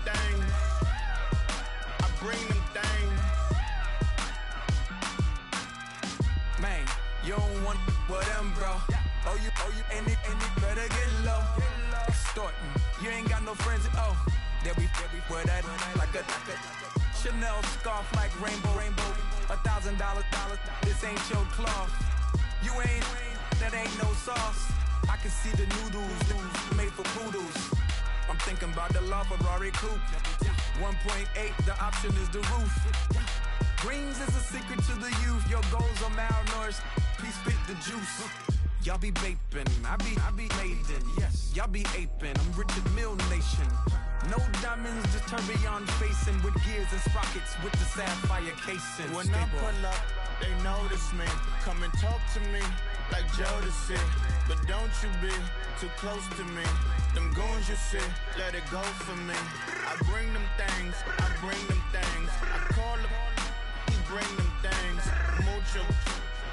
things. Man, you don't want with them, bro. Oh, you, and it better get low. Extorting, you ain't got no friends. Oh, they'll be wear that like a Chanel scarf like rainbow. $1,000, this ain't your cloth. You ain't, that ain't no sauce. I can see the noodles made for poodles. I'm thinking about the La Ferrari coupe. 1.8, the option is the roof. Greens is a secret to the youth. Your goals are malnourished. Please spit the juice. Y'all be vaping, I be maiden. Yes, y'all be aping. I'm Richard Mill Nation. No diamonds, just tourbillon facing with gears and sprockets with the sapphire casing. When I pull up, they notice me. Come and talk to me like Jodeci. But don't you be too close to me. Them goons you see, let it go for me. I bring them things, I call them, he bring them things. Mucho,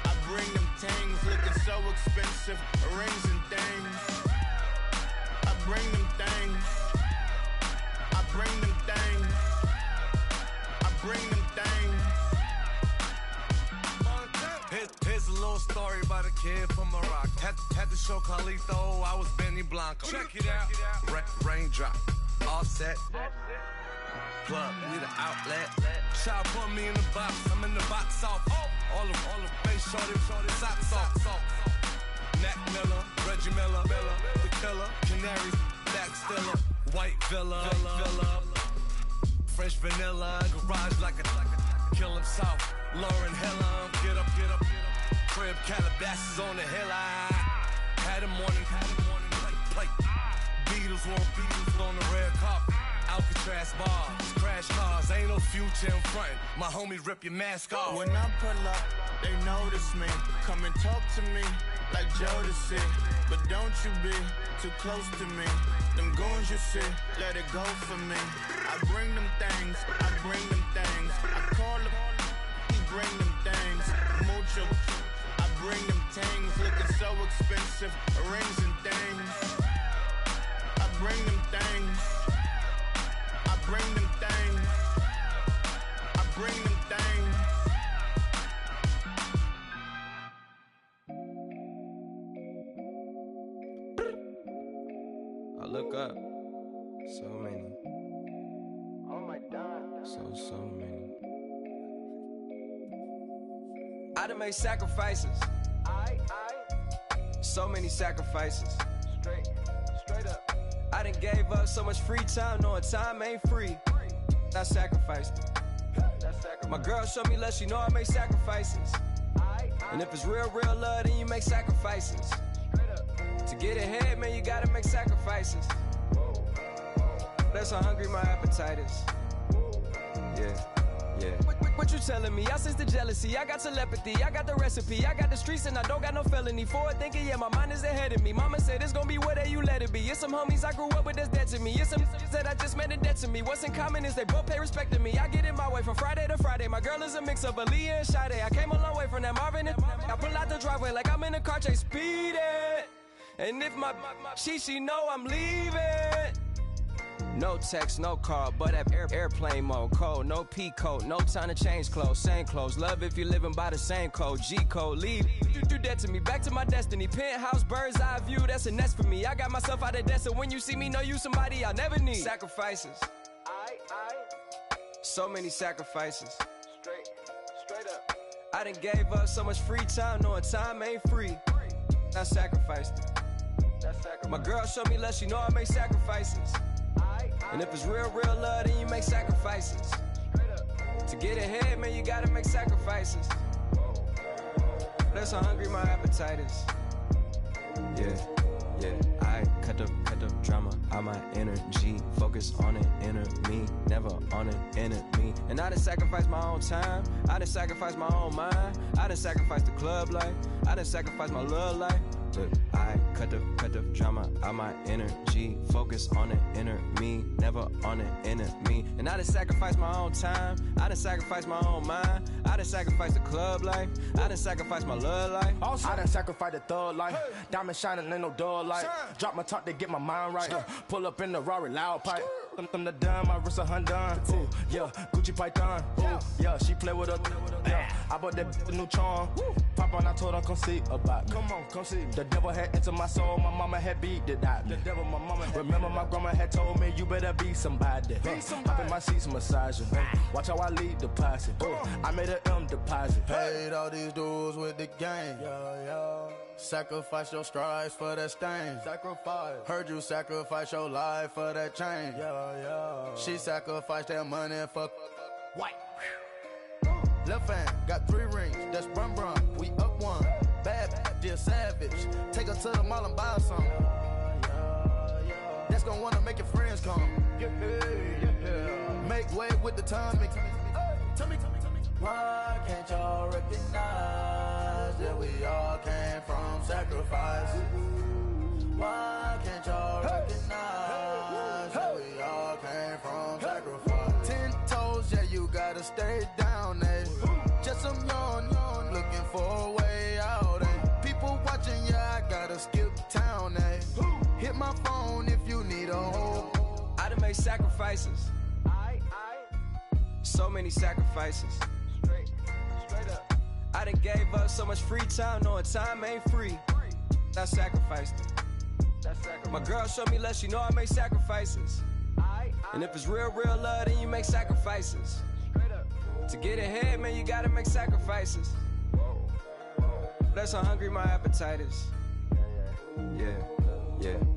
I bring them things. Looking so expensive, rings and things. I bring them things. Here's a little story about a kid from a Nacho Carlito, I was Benny Blanco. Check it out. Raindrop, all set. Plug, need an outlet. Shot put me in the box, I'm in the box off. All the face shorty, socks off. Mac Miller, Reggie Miller, the killer, Canaries, Black Stiller, White Villa, French vanilla, garage like a kill him soft. Lauren Hiller, get up. Crib Calabasas on the hill. I had him morning, plate. Beatles on the red carpet. Alcatraz bars, crash cars, ain't no future in front. My homie rip your mask off. When I pull up, they notice me. Come and talk to me like Jodeci. But don't you be too close to me. Them goons you see, let it go for me. I bring them things, I call them, he bring them things. Mucho, I bring them things. Looking so expensive, rings and things. I bring them things. Bring them things. I bring them things. I look up. So many. Oh my God. So many. I done made sacrifices. So many sacrifices. Straight up. I done gave up so much free time, knowing time ain't free. I sacrificed it. My girl showed me love, she know I make sacrifices. And if it's real love, then you make sacrifices. To get ahead, man, you gotta make sacrifices. That's how hungry my appetite is. Yeah. What you telling me? I sense the jealousy, I got telepathy, I got the recipe, I got the streets and I don't got no felony. Forward thinking, yeah, my mind is ahead of me. Mama said it's gonna be whatever you let it be. It's some homies I grew up with that's dead to me. It's some that I just met in debt to me. What's in common is they both pay respect to me. I get in my way from Friday to Friday. My girl is a mix of Aaliyah and Sade. I came a long way from that Marvin and I pull out the driveway like I'm in a car chase speeding. And if my she know I'm leaving. No text, no call, but at airplane mode. Cold, no P code, no time to change clothes. Same clothes, love if you're living by the same code. G code, leave. You do that to me, back to my destiny. Penthouse, bird's eye view, that's a nest for me. I got myself out of debt, so when you see me, know you somebody I'll never need. Sacrifices. So many sacrifices. Straight up. I done gave up so much free time, knowing time ain't free. I sacrificed it. My girl showed me love, she know I make sacrifices. And if it's real love, then you make sacrifices. To get ahead, man, you gotta make sacrifices. That's how hungry my appetite is. Yeah. I cut the drama out my energy. Focus on an inner me, never on an enemy. And I done sacrificed my own time. I done sacrificed my own mind. I done sacrificed the club life. I done sacrificed my love life. But I cut the drama out my energy. Focus on the inner me, never on an enemy. And I done sacrificed my own time. I done sacrificed my own mind. I done sacrificed the club life. I done sacrificed my love life. Also, I done sacrificed the thug life. Hey. Diamond shining, ain't no dull light. Drop my top to get my mind right. Pull up in the Rari loud pipe. Them the dime, my wrist a Hyundai. Ooh, yeah, Gucci Python. Ooh, yeah, she play with her. Yeah, I bought that new charm. Pop on, I told her come see about. Come on, come see. The devil had entered my soul, my mama had beat it out. The devil, my mama had remember my grandma had told me you better be somebody. Hop in my seats, massaging. Watch how I lead the posse. I made an M deposit. Paid all these dues with the game. Sacrifice your strides for that stain. Sacrifice. Heard you sacrifice your life for that change. She sacrificed that money for white. Left hand got 3 rings, that's brum brum. We up one. Bad, dear savage. Take her to the mall and buy some. That's gonna wanna make your friends come. Make way with the timing. Tell me. Why can't y'all recognize that we all came from sacrifice? Why can't y'all recognize that we all came from sacrifice? 10 toes, yeah, you gotta stay down, eh? Just some yawn, looking for a way out, eh? People watching, yeah, I gotta skip town, eh? Hit my phone if you need a home. I done made sacrifices. So many sacrifices. Straight up. I done gave up so much free time, knowing time ain't free. I sacrificed it. My girl showed me love, she know I make sacrifices. And if it's real love, then you make sacrifices. To get ahead, man, you gotta make sacrifices. That's how hungry my appetite is. Yeah.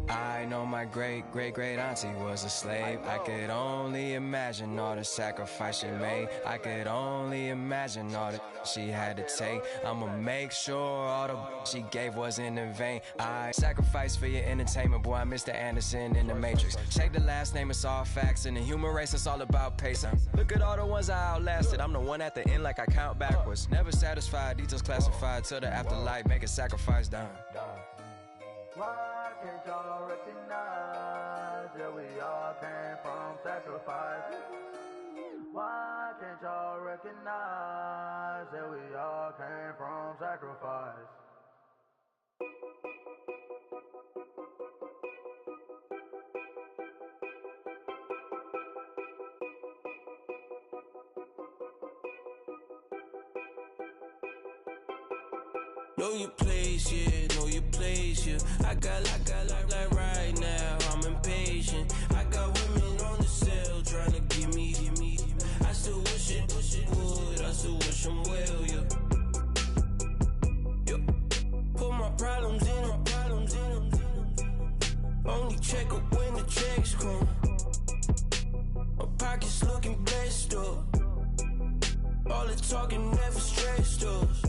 I know my great auntie was a slave. I could only imagine all the sacrifice she made. I could only imagine all that she had to take. I'ma make sure all the she gave wasn't in vain. I sacrifice for your entertainment, boy. I'm Mr. Anderson in the Matrix. Check the last name, it's all facts. In the human race, it's all about pacing. Look at all the ones I outlasted. I'm the one at the end, like I count backwards. Never satisfied, details classified till the afterlife. Make a sacrifice down. Why can't y'all recognize that we all came from sacrifice? Why can't y'all recognize that we all came from sacrifice? Know your place, yeah, know your place, yeah. I got like right now, I'm impatient. I got women on the cell trying to give me. I still wish it would, I still wish them well, yeah. Put my problems in them. Only check up when the checks come. My pockets looking blessed up. All the talking never stressed us.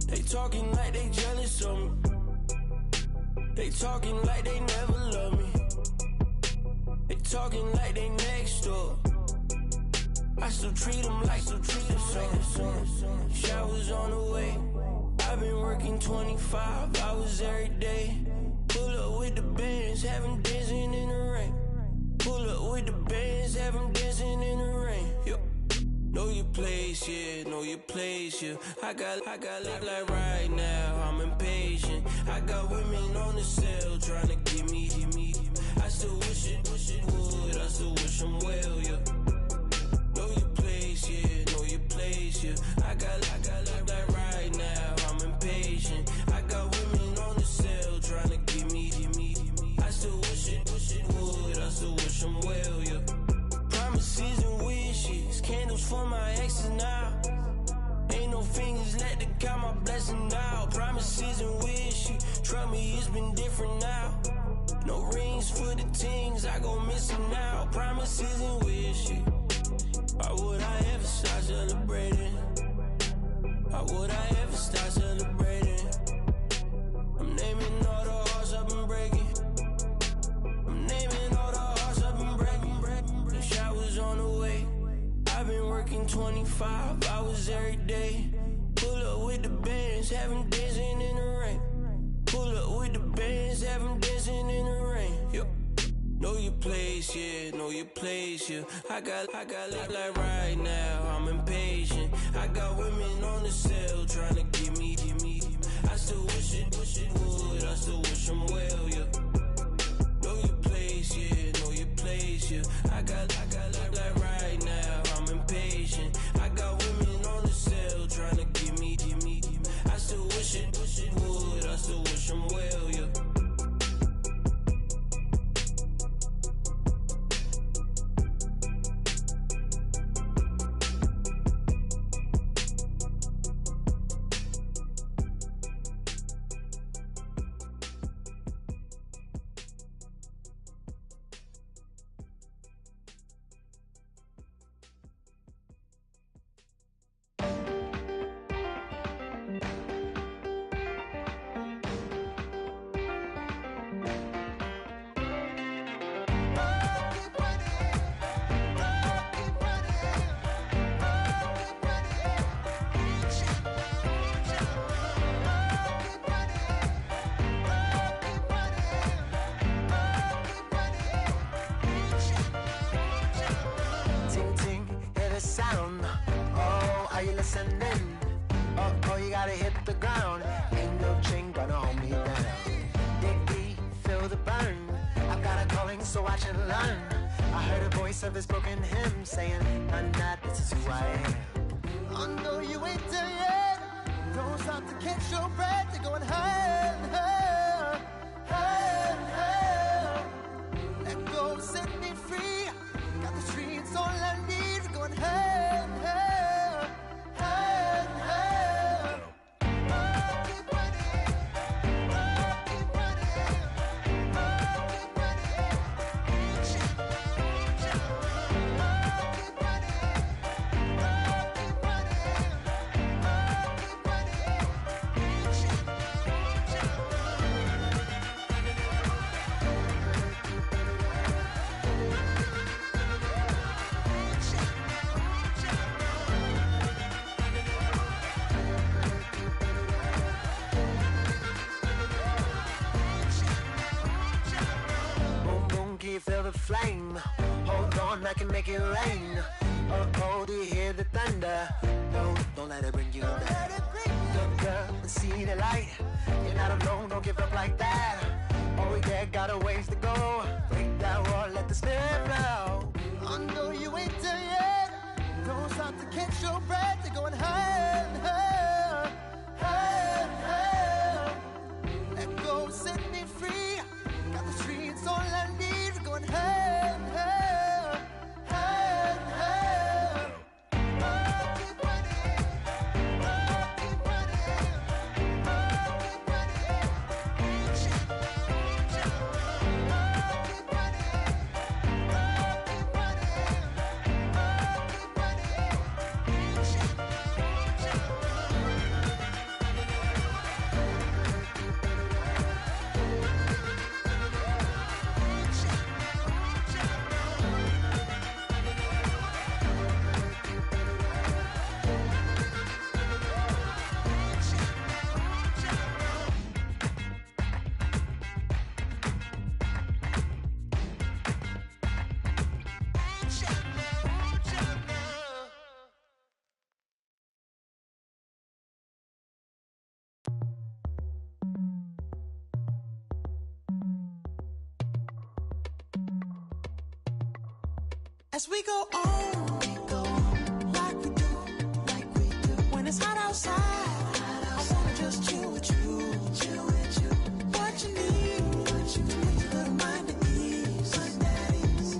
They talking like they jealous of me. They talking like they never love me. They talking like they next door. I still treat them like so. Showers on the way. I've been working 25 hours every day. Pull up with the bands, have them dancing in the rain. Pull up with the bands, have them dancing in the rain. Yo. Know your place, yeah, know your place, yeah. I got like right now, I'm impatient. I got women on the cell trying to give me. I still wish it would, I still wish them well, yeah. Know your place, yeah, know your place, yeah. I got like right now, I'm impatient. I got women on the cell trying to give me. I still wish it would, I still wish them well, yeah. Promises and wishes, candles for my exes now. Ain't no fingers let to count my blessing now. Promises and wishes, trust me, it's been different now. No rings for the things I go missing now. Promises and wishes, why would I ever start celebrating? Why would I ever start celebrating? I'm naming all the hearts I've been breaking. I'm naming all the hearts I've been breaking. The showers on the way. I've been working 25 hours every day. Pull up with the bands, have them dancing in the rain. Pull up with the bands, have them dancing in the rain. Yo. Know your place, yeah, know your place, yeah. I got like right now, I'm impatient. I got women on the cell trying to give me. I still wish it would, I still wish them well, yeah. Know your place, yeah, know your place, yeah. I got like right now, I'm impatient. I got women on the cell trying to give me. I still wish it would, I still wish them well, yeah. Of his broken hymn saying, I'm not, this is who I am. I know you ain't there yet. Don't stop to catch your breath. You're going higher. flame. Hold on, I can make it rain. Oh, do you hear the thunder? No, don't let it bring you down. Look up and see the light. You're not alone, don't give up like that. Oh yeah, got a ways to go. Break that wall, let the spirit flow. I know you ain't done yet. Don't stop to catch your breath. You're going higher and higher, higher and higher. Let go, set me free. Got the streets, all I need. We're going higher and higher, higher and higher. Oh, keep running. Oh, keep running. Oh, keep running. Reach out, reach out. Oh, keep running. Oh, keep running. Oh, keep running. Reach out, reach out. As we go on, like we do, when it's hot outside, I wanna just chill with you, what you need, to make your little mind at ease,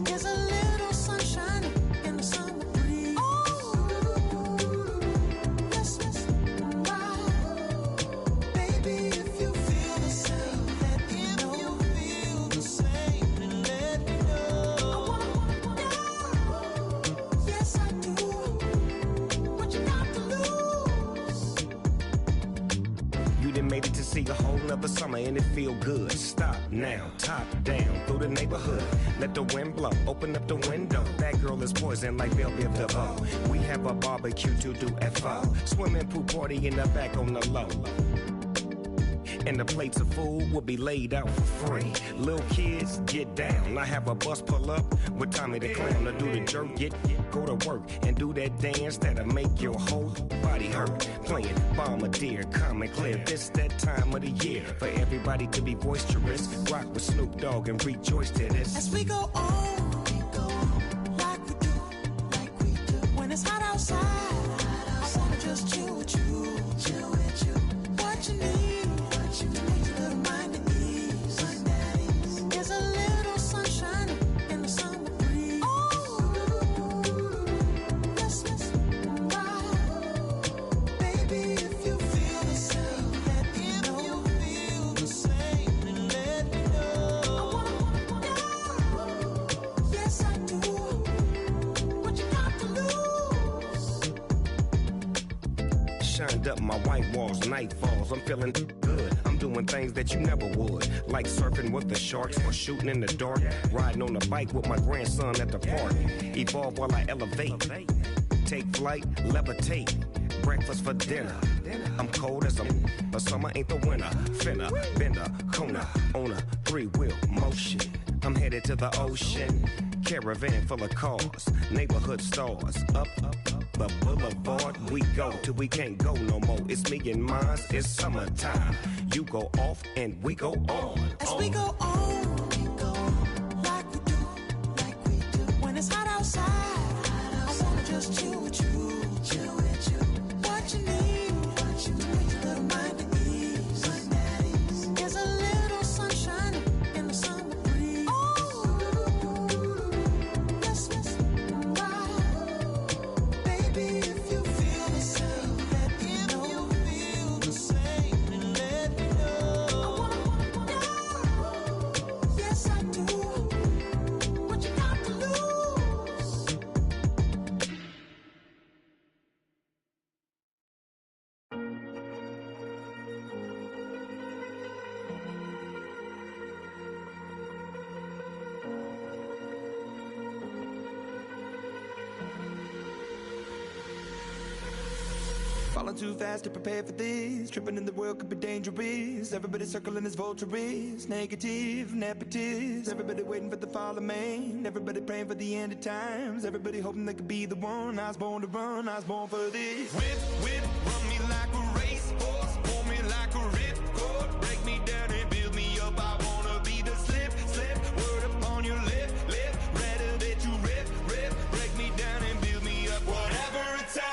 there's a little sunshine in the summer breeze, yes, right, baby, if you feel the same, let me know, you feel the same, and let me know. Yes, I do. What you got to lose? You done made it to see a whole nother summer and it feel good. Stop now, top down through the neighborhood. Let the wind blow, open up the window. That girl is poison like Velvet DeVoe. We have a barbecue to do at 4. Swimming pool party in the back on the low. And the plates of food will be laid out for free. Little kids, get down. I have a bus pull up with Tommy the Clown to do the jerk, go to work and do that dance that'll make your whole body hurt. Playing Bombardier, calm and clear. This that time of the year for everybody to be boisterous. Rock with Snoop Dogg and rejoice to this. As we go on, like we do, when it's hot outside, I wanna just chill with you, what you need, to make your little mind at ease, there's a little sunshine in the summer breeze, yes, right, baby, if you feel the same, let me know, you feel the same, and let me know. Yes, I do. What you got to lose? Shined up my white walls, night falls, I'm feeling good. I'm doing things that you never would, like surfing with the sharks or shooting in the dark, riding on a bike with my grandson at the park. Evolve while I elevate, take flight, levitate, breakfast for dinner. I'm cold as but summer ain't the winter. Finna, bender, Kona, on a 3-wheel motion. I'm headed to the ocean, caravan full of cars, neighborhood stars, up the boulevard we go till we can't go no more. It's me and mine, it's summertime. You go off and we go on. As we go on, like we do, when it's hot outside, I wanna just chill with you, what you need, to make your little mind at ease, there's a little sunshine in the summer breeze, yes, right, baby, if you feel the same, let me know, you feel the same, and let me know. Falling too fast to prepare for this. Tripping in the world could be dangerous. Everybody circling as vultures. Negative, nepotist. Everybody waiting for the fall of man. Everybody praying for the end of times. Everybody hoping they could be the one. I was born to run, I was born for this. Whip, whip, run me like a racehorse. Pull me like a ripcord. Break me down and build me up. I wanna be the slip, slip. Word upon your lip, lip. Rather that you rip, rip. Break me down and build me up. Whatever it takes.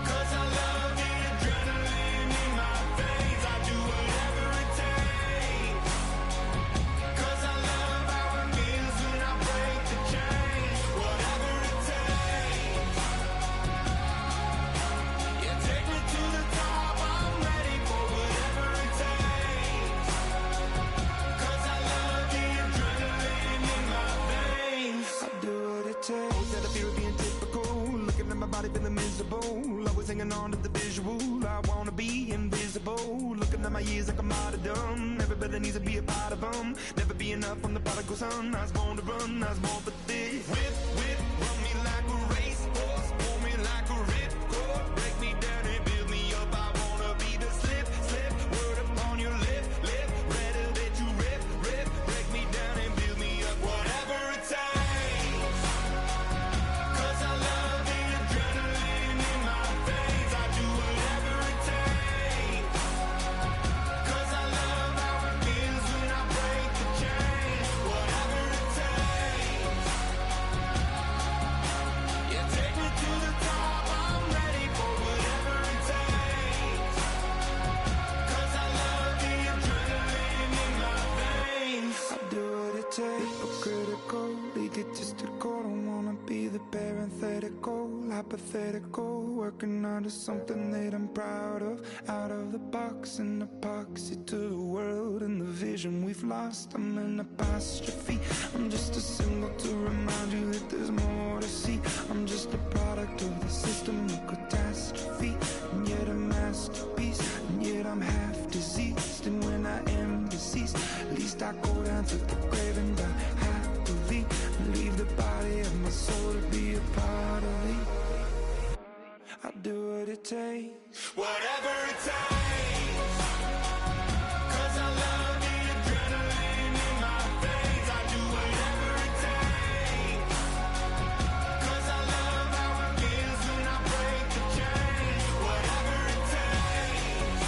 'Cause I love the adrenaline in my veins. I do whatever it takes. 'Cause I love how it feels when I break the chains. Whatever it takes. Yeah, take me to the top. I'm ready for whatever it takes. 'Cause I love the adrenaline in my veins. I do what it takes. Always had a fear of being typical. Looking at my body feeling miserable. Always hanging on to the visual. I wanna be invisible. Looking at my years like I'm out of dumb. Everybody needs to be a part of them. Never be enough from the prodigal son. I was born to run, I was born for this. Whip, whip, run me like a racehorse. Pull me like a ripcord. Break me down and build me up. I wanna be the slip, slip. Word upon your lip, lip. Rather that you rip, rip. Break me down and build me up. Whatever it takes. 'Cause I love the adrenaline in my veins. I do whatever it takes. 'Cause I love how it feels when I break the chains. Whatever it takes. Yeah, take me to the top. I'm ready for whatever it takes. 'Cause I love the adrenaline in my veins. I do what it takes. Hypocritical, egotistical. Don't wanna be the parenthetical, hypothetical. Working under something that I'm proud of. Out of the box, an epoxy to the world and the vision we've lost. I'm an apostrophe. I'm just a symbol to remind you that there's more to see. I'm just a product of the system of catastrophe, and yet a masterpiece, and yet I'm half diseased. And when I am deceased, at least I go down to the grave and die happily, and leave the body of my soul to be a part of me. I do what it takes. Whatever it takes. 'Cause I love the adrenaline in my veins. I do whatever it takes. 'Cause I love how it feels when I break the chains. Whatever it takes.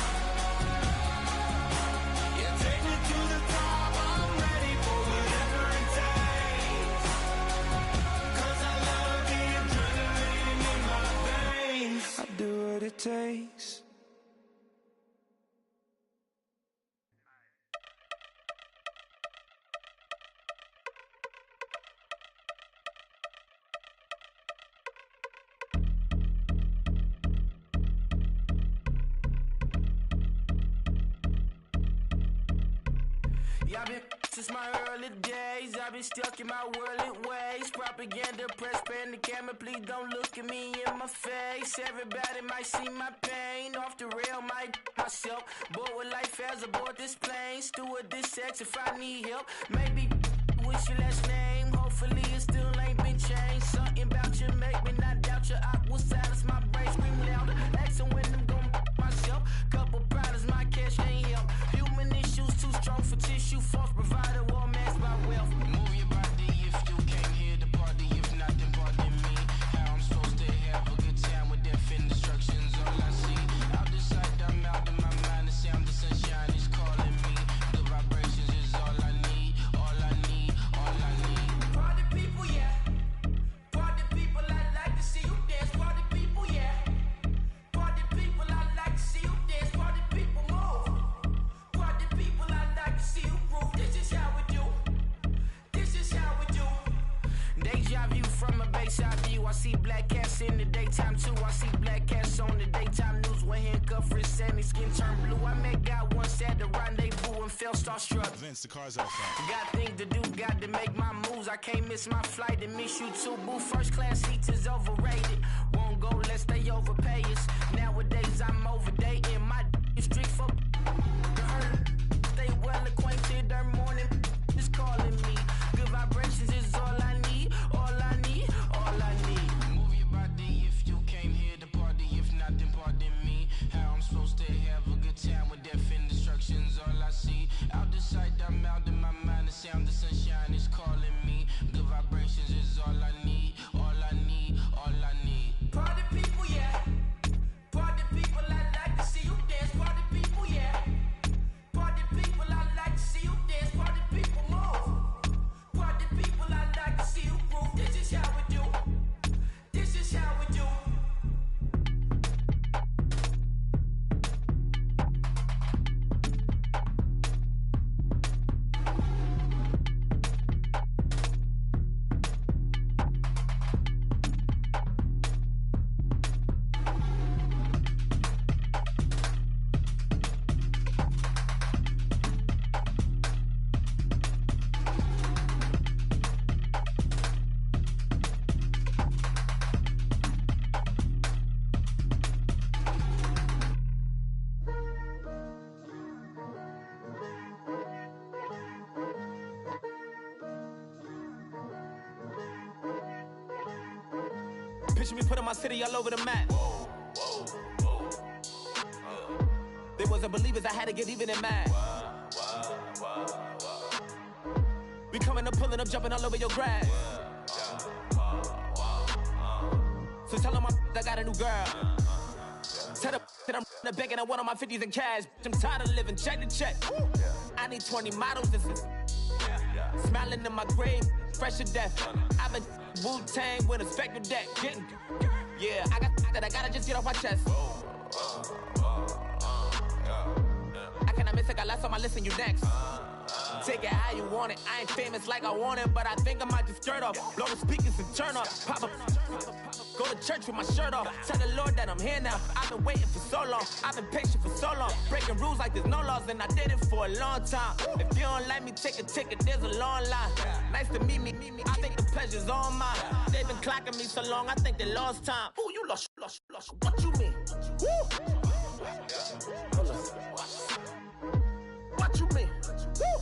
Yeah, take me to the top. I'm ready for whatever it takes. 'Cause I love the adrenaline in my veins. I do what it takes. Yeah, I've been since my early days. I've been stuck in my worldly ways. Propaganda, press, pan the camera. Please don't look at me in my face. Everybody might see my pain. Off the rail, might myself. Bored with life as aboard this plane. Steward this sex if I need help. Maybe what's your last name? Hopefully it still ain't been changed. Something about you make me not doubt you. I will silence my brain, scream louder. Asking when I'm gon' myself. Couple problems, my cash ain't help. Human issues too strong for tissue. False provider, war masked by wealth. Move your body if you came here to party. If not, then pardon me. How I'm supposed to have a good time with death and destruction's all I see. Out the sight, I'm out of my mind. The sound of sunshine is calling me. The vibrations is all I need. All I need, all I need. Party people, yeah. Party people, I like to see you dance. Party people, yeah. Party people, I like to see you dance. Party people, move. Party people, I like to see you groove. This is how we do. This is how we do. Deja view from a bayside view. I see black cats in the daytime too. I see black cats on the daytime news. When handcuffed, wrist and his skin turned blue. I met God once at the rendezvous and felt starstruck. Vince, the car's out front. Got things to do, got to make my moves. I can't miss my flight and miss you too, boo. First class seats is overrated. Won't go unless they overpay us. Nowadays I'm overdating. My street for stay well acquainted. Their morning is calling me. Good vibrations is all I need. All I need, all I need. Move your body if you came here to party. Vision me putting my city all over the map. They wasn't believers, I had to get even and mad. We coming up, pulling up, jumping all over your grass. So tell them I got a new girl. Tell them that I'm the back and I want on my 50s in cash. I'm tired of living check to check. I need 20 models. This is smiling in my grave, fresh to death. I've been Wu-Tang with a spectre deck. Getting, yeah, I gotta just get off my chest. I cannot miss it, got last on my list and you next. Take it how you want it. I ain't famous like I want it, but I think I might just skirt off. Blow the speakers and turn up. Pop up. Go to church with my shirt off. Tell the Lord that I'm here now. I've been waiting for so long. I've been patient for so long. Breaking rules like there's no laws, and I did it for a long time. If you don't like me, take a ticket. There's a long line. Nice to meet me. I think the pleasure's all mine. They've been clocking me so long, I think they lost time. Ooh, you lost. What you mean? Woo! What you mean? Woo!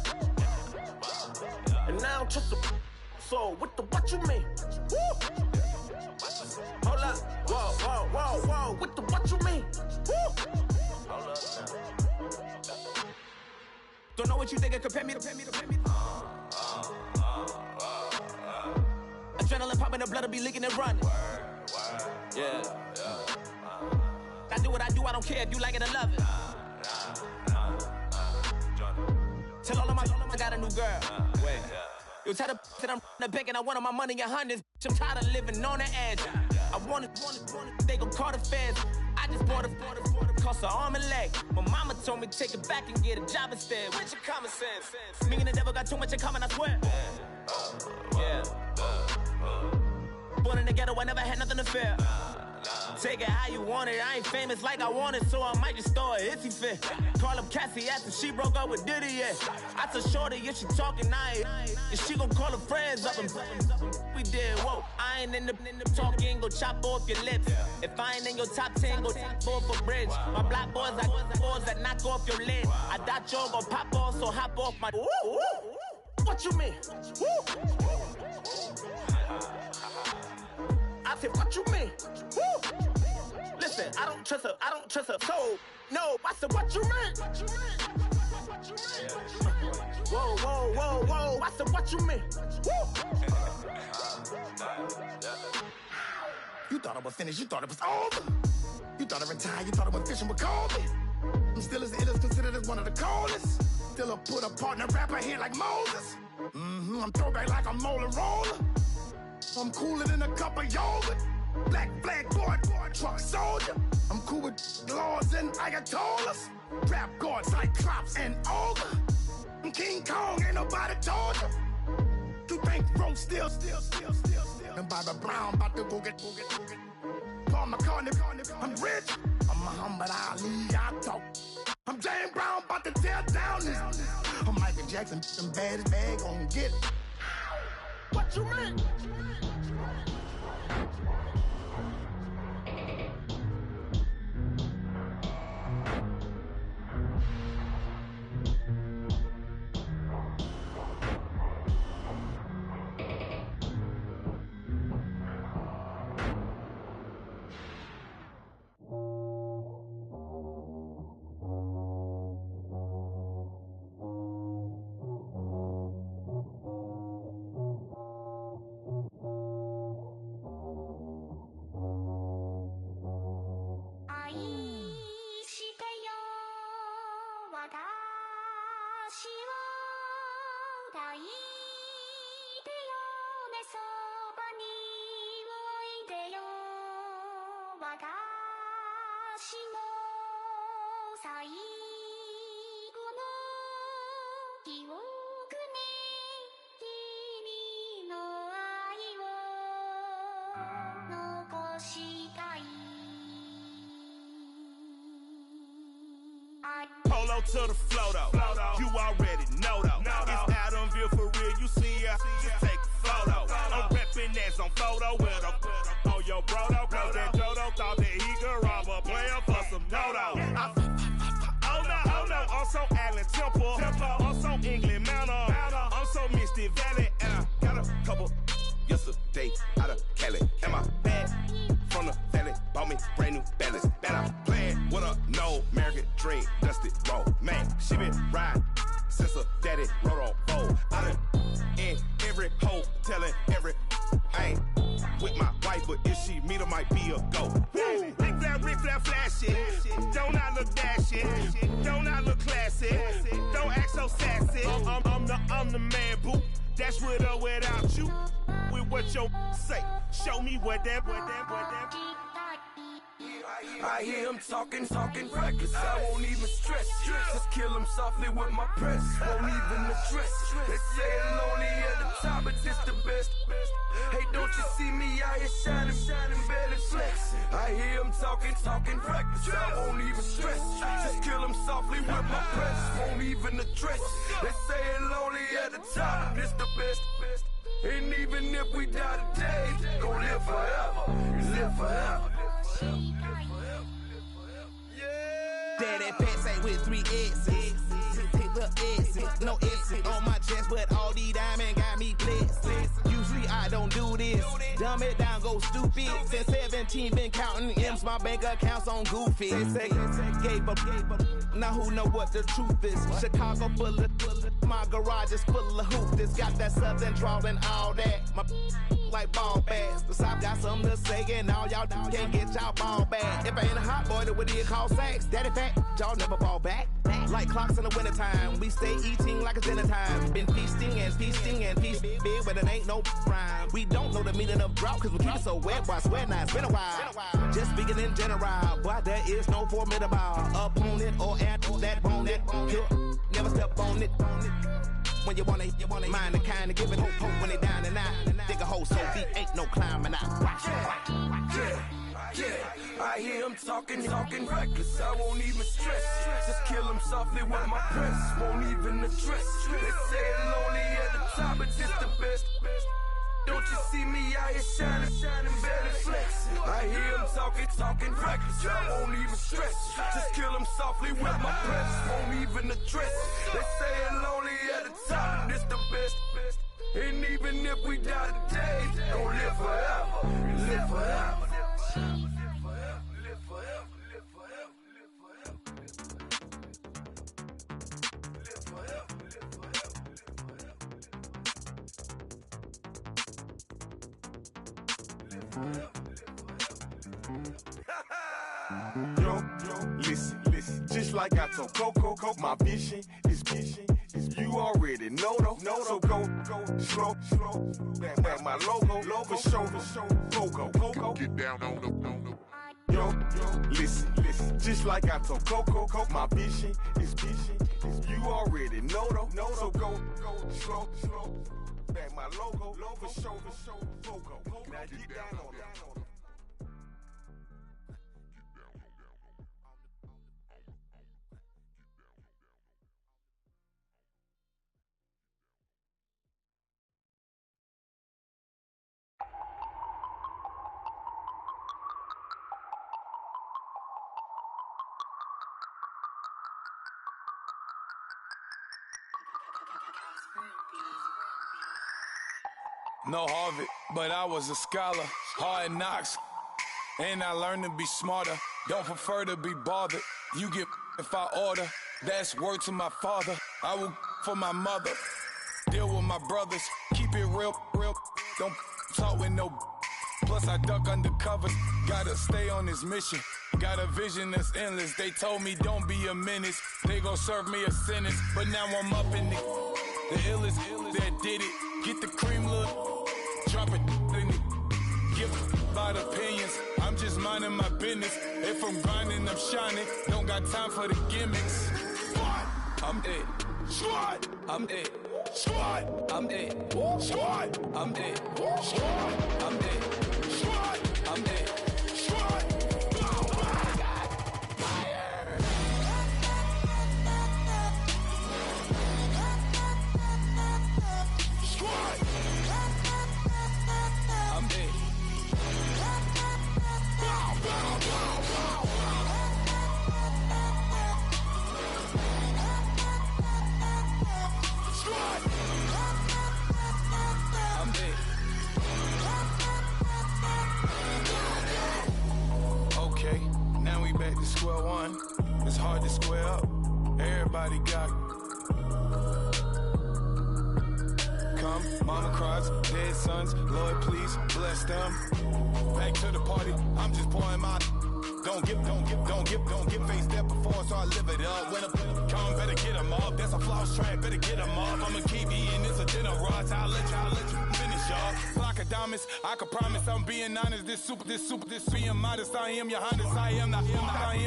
And now I'm just a so what you mean? Woo! Hold up, whoa, what you mean? Woo! Hold up. Don't know what you think it compare me to. Adrenaline popping, the blood'll be leaking and running. Yeah. I do what I do, I don't care if you like it or love it. Tell all of my I got a new girl. Wait. You tell the that I'm the bank and I want all my money in hundreds. I'm tired of living on the edge. I want it, they gon' call the feds. I just bought it, cost an arm and leg. My mama told me take it back and get a job instead. Where's your common sense? Me and the devil got too much in common, I swear. Yeah. Born in the ghetto, I never had nothing to fear. Take it how you want it. I ain't famous like I want it, so I might just throw a hissy fit. Call up Cassie after she broke up with Diddy, yeah. I told Shorty if she talking, if she gon' call her friends up and we did, whoa. I ain't in the talking, go chop off your lips. If I ain't in your top 10, go fall for bridge. My black boys, I got boys that knock off your lid. I thought you gon' pop off, so hop off my. What you mean? I said, what you mean? Woo! Listen, I don't trust her. So, no, I said, what you mean? Whoa. I said, what you mean? Woo! You thought I was finished, you thought it was over. You thought I retired, you thought I went fishing with Kobe. I'm still as ill as considered as one of the coldest. Still a put a partner rapper here like Moses. I'm throwback like a molar roller. I'm cooler than a cup of yogurt. Black flag boy, truck soldier. I'm cool with laws and ayatollahs. Rap gods like Klops and Olga. I'm King Kong, ain't nobody told you. You think Rose still. And Bobby Brown about to go get. Paul McCartney, I'm rich. I'm Muhammad Ali, I talk. I'm James Brown, about to tear down this. I'm Michael Jackson, them bad as bag gon' get. What you mean? Polo to the flow though. You already know though. It's Adamville for real. You see ya, just take a photo. I'm reppin' that's on photo with a on your bro though. Cause that Jodo thought that he could rob a player for some no-no. Oh no, also Allen Temple. Also England Manor. Also Mystic Valley. And I got a couple yesterday out of Cali. And my bad bought me brand new balance. Bet I'm playing with a no American dream, dusty road. Man, she been riding since her daddy rode on fold. I done in every hole, telling every I ain't with my wife, but if she meet her, might be a go. Rick flat flashy. Don't I look dashy? Don't I look classy? Don't act so sassy. I'm the man, boo. Dash with or without you. With what your say. Show me what that. I hear him talking reckless. I won't even stress. Just kill him softly with my press. Won't even address. They say it lonely at the top, but this the best. Hey, don't you see me out here shining, barely flex. I hear him talking reckless. I won't even stress. Just kill him softly with my press. Won't even address. They say it lonely at the top, but this the best. And even if we die today, gon' live forever. Live forever. Daddy pants ain't with 3 X's. Pick the X's, no X's on my chest, but all these diamonds got me blessed. Usually I don't do this. Dumb it down, go stupid. Since 17 been counting M's, my bank account's on goofy. Say gave up. Now who know what the truth is? Chicago full of my garage is full of hoopers. Got that southern drawl and all that. My like ball bags. The South got something to say, and all y'all can't get y'all ball back. If I ain't a hot boy, then what do you call sacks? Daddy fat, y'all never ball back. Like clocks in the wintertime, we stay eating like it's dinner time. Been feasting big, but it ain't no rhyme. We don't know the meaning of drought, cause we keep it so wet, boy, I swear now it's been a while. Just speaking in general, boy, there is no formidable opponent or at that bone. You'll never step on it. When you want it, mind the kind of give it hope when they down and out. Dig a hole so deep, ain't no climbing out. Yeah, I hear him talking reckless. I won't even stress. Just kill him softly with my press. Won't even address. They say it lonely at the top, but this the best. Don't you see me out here shining, barely flex. I hear him talking reckless. I won't even stress. Just kill him softly with my press. Won't even address. They say it lonely at the top, this the best. And even if we die today, gon' live forever. Live forever. Yo, listen, just like I told Coco, my vision is you already know though. So go slow, back my logo, for show, Coco, get down on the. Yo, listen, just like I told Coco, my vision is you already know though. So go slow, back my logo, for show, Coco, now get down on the. No Harvard, but I was a scholar. Hard knocks, and I learned to be smarter. Don't prefer to be bothered. You get if I order. That's word to my father. I will for my mother. Deal with my brothers. Keep it real. Don't talk with no. Plus I duck undercover. Gotta stay on this mission. Got a vision that's endless. They told me don't be a menace. They gon' serve me a sentence. But now I'm up in the illest that did it. Get the cream look. Drop it in the give about opinions. I'm just minding my business. If I'm grinding, I'm shining. Don't got time for the gimmicks. I'm it. Squad. I'm it. Squad. I'm it. Squad. I'm it. Squad. I'm it. Squad. I'm it. Squad. everybody got. Come, mama cries, dead sons, Lord please bless them. Back to the party, I'm just pouring my. Don't get faced up before, so I live it up. When a come, better get them up. That's a floss track, better get them up. I'ma keep eating this a dinner rush. I'll let you finish up. Block of diamonds, I can promise I'm being honest. This being modest. I am your highness. I am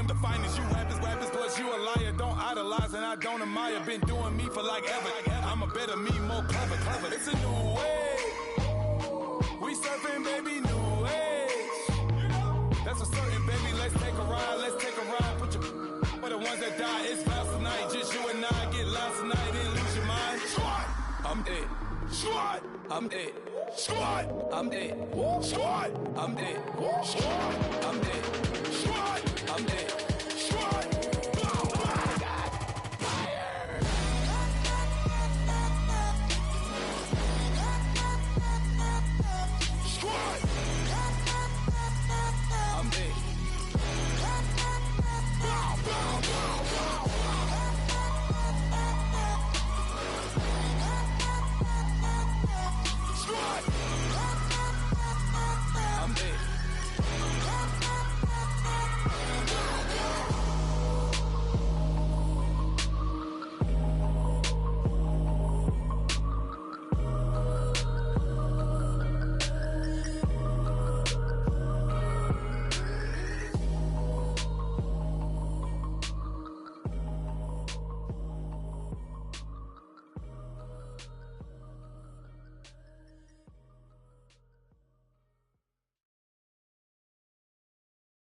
the finest. You rappers, plus you a liar. Don't idolize and I don't admire. Been doing me for like ever. I'm a better me, more clever. It's a new way. We surfing, baby, new age. That's a certain, baby. Let's take a ride. Put your for the ones that die. It's last tonight. Just you and I get lost tonight. Then lose your mind. Squad, I'm it. Squad, I'm it. Squad, I'm it. Squad, I'm it. Squad, I'm it. Squad, I'm it. Squad.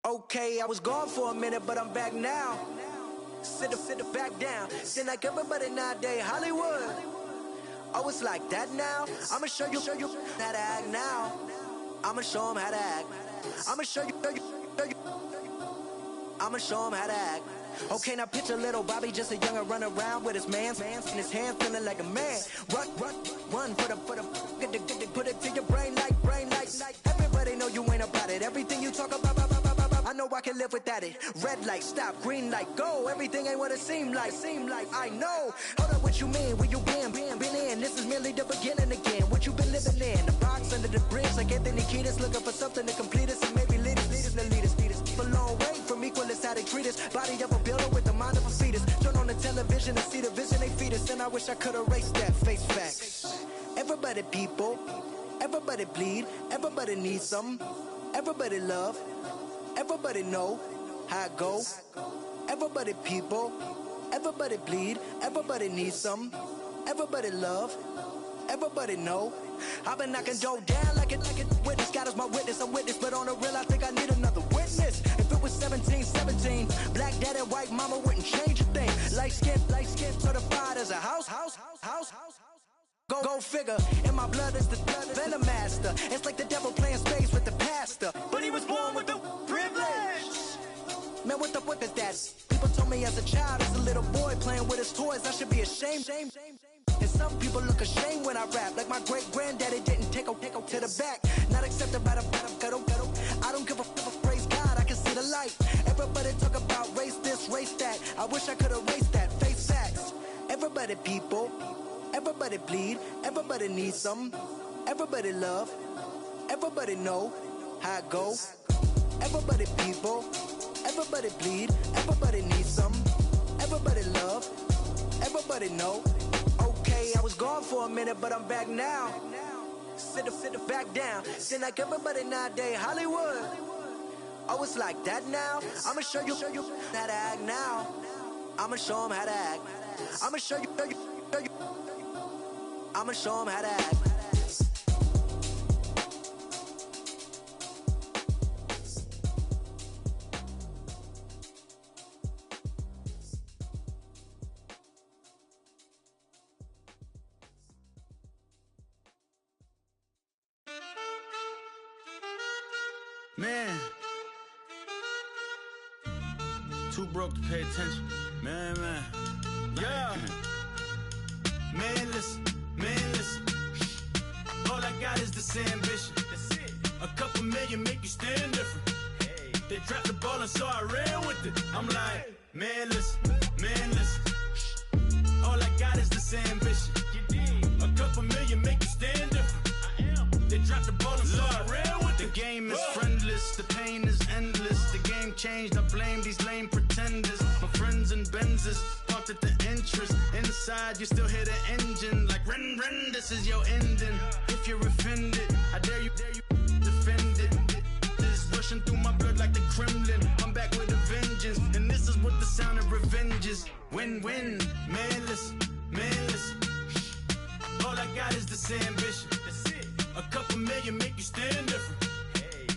Okay, I was gone for a minute, but I'm back now. Sit back down. Seem like everybody nowadays, Hollywood. Oh, it's like that now? I'ma show you how to act now. I'ma show 'em how to act. I'ma show you. I'ma show 'em how to act. Okay, now picture little Bobby, just a younger run around with his man's in his hand, feeling like a man. Run for the put it to your brain like. Everybody know you ain't about it. Everything you talk about, I know I can live without it. Red light, stop, green light, go. Everything ain't what it seemed like. I know. Hold up, what you mean? Where you been in? This is merely the beginning again. What you been living in? The box under the bridge, like Anthony Kiedis, looking for something to complete us and maybe lead us. A long way from equal is how they treat us. Body of a builder with the mind of a fetus. Turn on the television and see the vision they feed us. And I wish I could erase that. Face facts. Everybody people, everybody bleed, everybody needs some, everybody love, everybody know how it go. Everybody people, everybody bleed, everybody needs some, everybody love, everybody know. I've been knocking Joe down like it witness. God is my witness, I'm witness, but on the real I think I need another witness. If it was 17, black dad and white mama wouldn't change a thing. Light skin, certified as a house. Go figure, in my blood is the venom master. It's like the devil playing space with the pastor. But he was born with the privilege. Man, what the fuck is that? People told me as a child, as a little boy playing with his toys, I should be ashamed. And some people look ashamed when I rap, like my great granddaddy didn't take to the back. Not accepted by the ghetto. I don't give a praise God, I can see the light. Everybody talk about race this, race that. I wish I could erase that. Face facts. Everybody people, everybody bleed, everybody needs some, everybody love, everybody know how it go. Everybody people, everybody bleed, everybody needs some, everybody love, everybody know. Okay, I was gone for a minute, but I'm back now. Sit back down. Seem like everybody nowadays, Hollywood. Oh, it's like that now? I'ma show you how to act now. I'ma show 'em how to act. I'ma show you. I'ma show 'em how to act. Man, too broke to pay attention. Man. Yeah. Man, listen. All I got is this ambition. That's it. A couple million make you stand different. Hey. They dropped the ball and so I ran with it. I'm like, man, listen. stopped at the entrance. Inside, you still hear the engine. Like, ren, this is your ending. If you're offended, I dare you defend it. This rushing through my blood like the Kremlin. I'm back with a vengeance. And this is what the sound of revenge is. Win-win, manless. All I got is this ambition. A couple million make you stand different.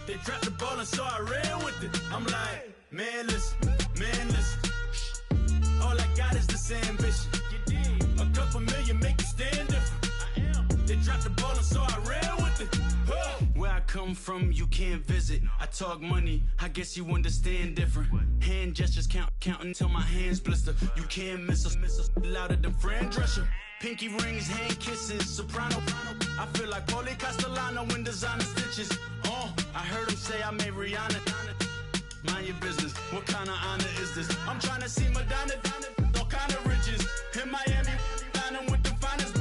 They dropped the ball and so I ran with it. I'm like, manless. All I got is this ambition. A couple million make you stand different. They dropped the ball and so I ran with it. Where I come from, you can't visit. I talk money, I guess you understand different. Hand gestures counting till my hands blister. You can't miss us louder than Fran Drescher. Pinky rings, hand kisses, soprano. I feel like Paulie Castellano in designer stitches. I heard him say I made Rihanna. Mind your business, what kind of honor is this? I'm trying to see Madonna, all kind of riches. In Miami, dining with the finest.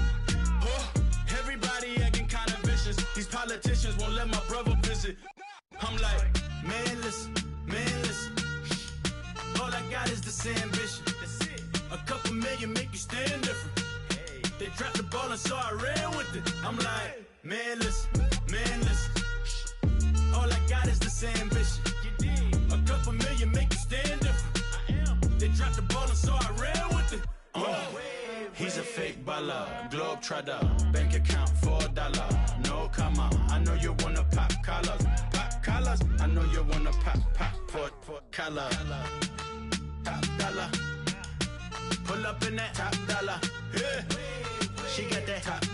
Everybody acting kind of vicious. These politicians won't let my brother visit. I'm like, manless. All I got is this ambition. A couple million make you stand different. They dropped the ball and so I ran with it. I'm like, manless. All I got is this ambition. A couple million make you stand different. They dropped the ball and so I ran with it. He's a fake baller, globe trotter, bank account $4. No comma, I know you wanna pop collars. I know you wanna pop collar. Top dollar, pull up in that top dollar. Yeah. She got that top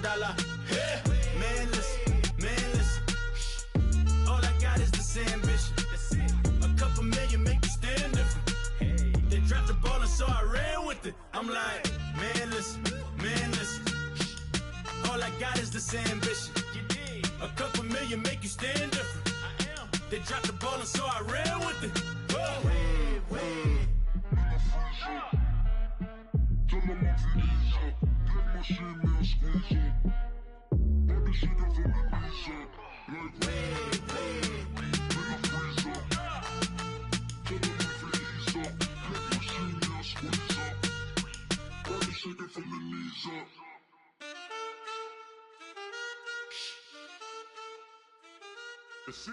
dollar. Yeah. Manless. All I got is this ambition. A couple million make you stand different. They dropped the ball and so I ran with it. I'm like, manless. All I got is this ambition. A couple million make you stand different. They dropped the ball and so I ran with it. That's it.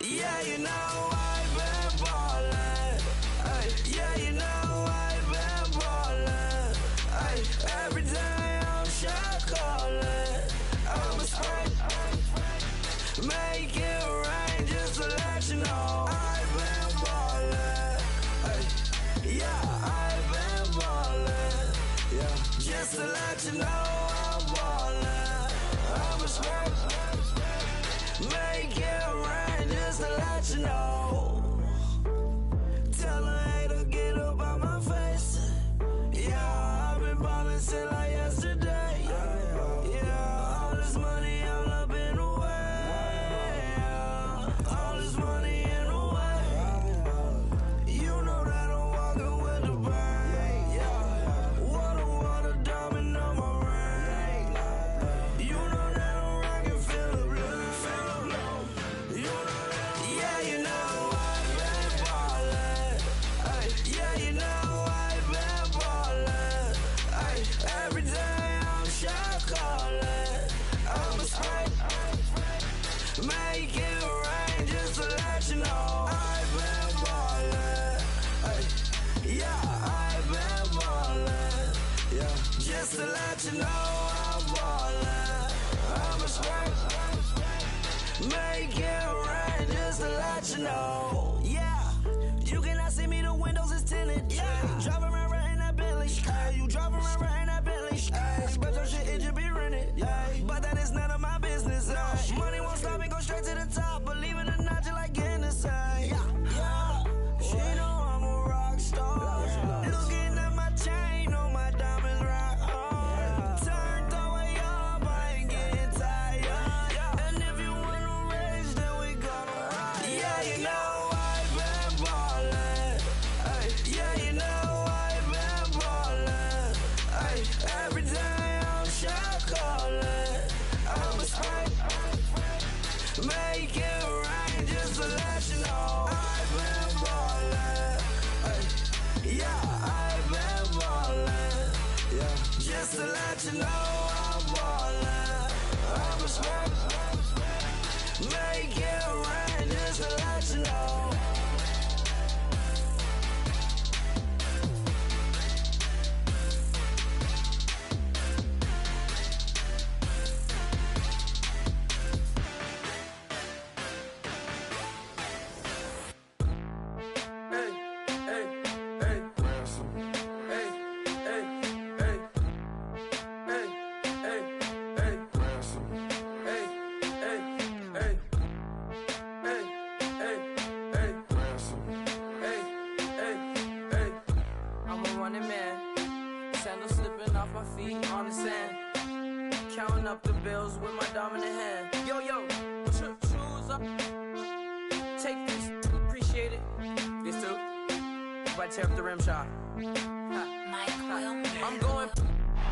Yeah, you know I've been ballin'. Ay, yeah, you know I've been ballin'. Ay, every day I'm shot callin'. I'm a spray, make it rain just to let you know I've been ballin'. Ay, yeah, I've been ballin'. Yeah, just to let you know I'm ballin'. I'm a spray, make it rain just to let you know. Tell a hater get up out my face. Yeah, I've been ballin' since like yesterday. Yeah, all this money all up in the way. All this money in the way. You know that I'm walking with the bank. Yeah, water, diamond on my ring. You know that I'm rockin' feel the blue. You know that, yeah, you know I've been ballin'. Ay, yeah, you know I've been ballin'. Ay, every day I'm shot callin'. I'm a spray, make it rain just to let you know I've been ballin'. Ay, yeah, I've been ballin'. Yeah, just to let you know I'm ballin'. I'm a spray, make it rain just to let you know. Yeah, you cannot see me, the windows is tinted. Yeah, driving around right in that Bentley. Ay, you driving around right in that Bentley. Ay, special shit, it should be rented. Yeah, but that is none of my business. Ay, money won't stop me, go straight to the top. Believe it or not, you like getting the same. Yeah, she know I'm a rock star. Looking at my chain, on my diamonds right hard. Turned the way up, I ain't getting tired. And if you wanna race, then we gonna too low, I'm ballin'. I'm a smoke. Make it rain, just to let you know. Counting up the bills with my dominant hand. Yo, choose up. Take this, appreciate it. This too. If I tear up the rim shot. I'm going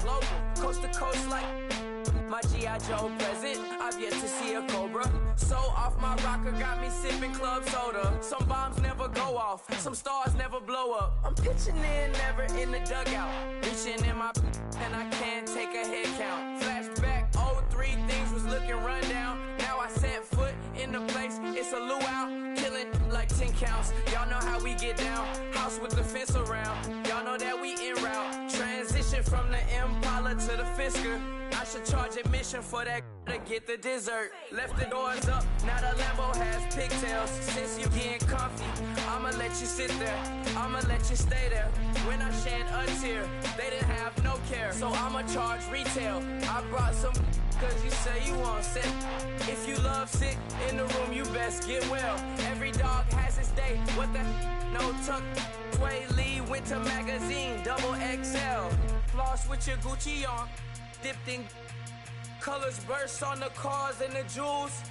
global, coast to coast like my G.I. Joe present. I've yet to see a Cobra. So off my rocker got me sipping club soda. Some bombs never go off, some stars never blow up. I'm pitching in, never in the dugout. Reaching in my and I can't take a head count. Flashback, 03, things was looking run down. Now I set foot in the place, it's a luau. Killing like 10 counts, y'all know how we get down. House with the fence around, y'all know that we en route. Transition from the Impala to the Fisker. I should charge admission for that to get the dessert. Left the doors up, now the Lambo has pigtails. Since you getting comfy, I'ma let you sit there, I'ma let you stay there. When I shed a tear, they didn't have no care, so I'ma charge retail. I brought some cause you say you want sick. If you love sick in the room, you best get well. Every dog has its day, what the no tuck. Sway Lee, Winter Magazine, double XL. Floss with your Gucci on, dipped in colors burst on the cars and the jewels.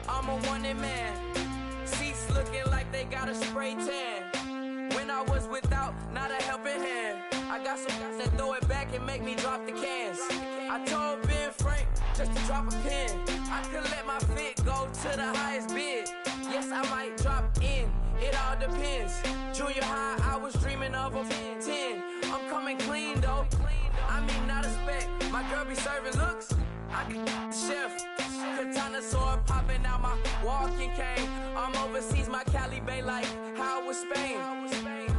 I'm a wanted man. Seats looking like they got a spray tan. When I was without, not a helping hand. I got some guys that throw it back and make me drop the cans. I told Ben Frank just to drop a pin. I could let my fit go to the highest bid. Yes, I might drop in, it all depends. Junior high, I was dreaming of a 10. I'm coming clean though. I mean, not a spec. My girl be serving looks. I can the chef. Katana sword popping out my walking cane. I'm overseas, my Cali Bay like how was Spain.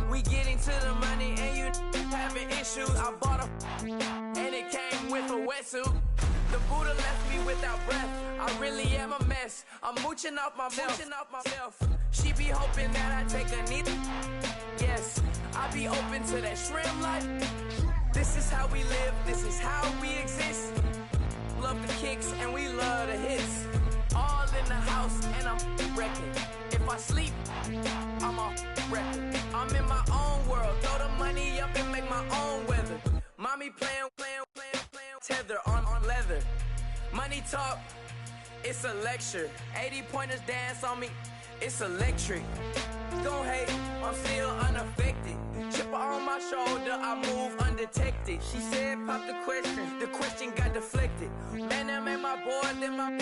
We getting to the money and you having issues. I bought a and it came with a wetsuit. The Buddha left me without breath. I really am a mess. I'm mooching off myself. She be hoping that I take a knee. Yes, I be open to that shrimp life. This is how we live, this is how we exist. Love the kicks and we love the hits. All in the house and I'm wrecking. If I sleep, I'm off record. I'm in my own world, throw the money up and make my own weather. Mommy playing, tether on leather. Money talk, it's a lecture. 80 pointers dance on me, it's electric. Don't hate, I'm still unaffected. Chipper on my shoulder, I move undetected. She said pop the question got deflected. Man, that made my boy, then my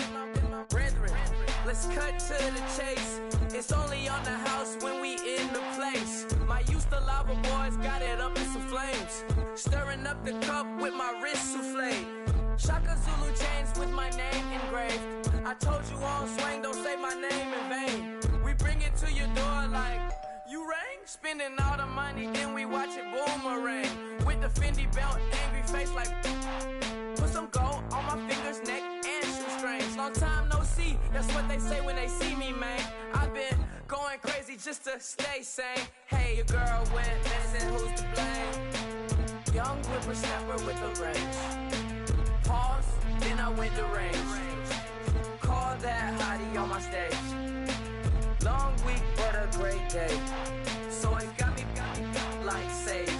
brethren. Let's cut to the chase. It's only on the house when we in the place. My used to lava boys got it up in some flames. Stirring up the cup with my wrist souffle. Shaka Zulu chains with my name engraved. I told you on swing, don't say my name in vain. We bring it to your door like, you rang? Spending all the money, then we watch it boomerang. With the Fendi belt, angry face like, put some gold on my fingers, neck, and shoestrings. Long time no see, that's what they say when they see me, man. I've been going crazy just to stay sane. Hey, your girl went missing, who's to blame? Young whippersnapper with a range. Pause, then I went to range. Call that hottie on my stage. Long week, but a great day. So it got me like sage.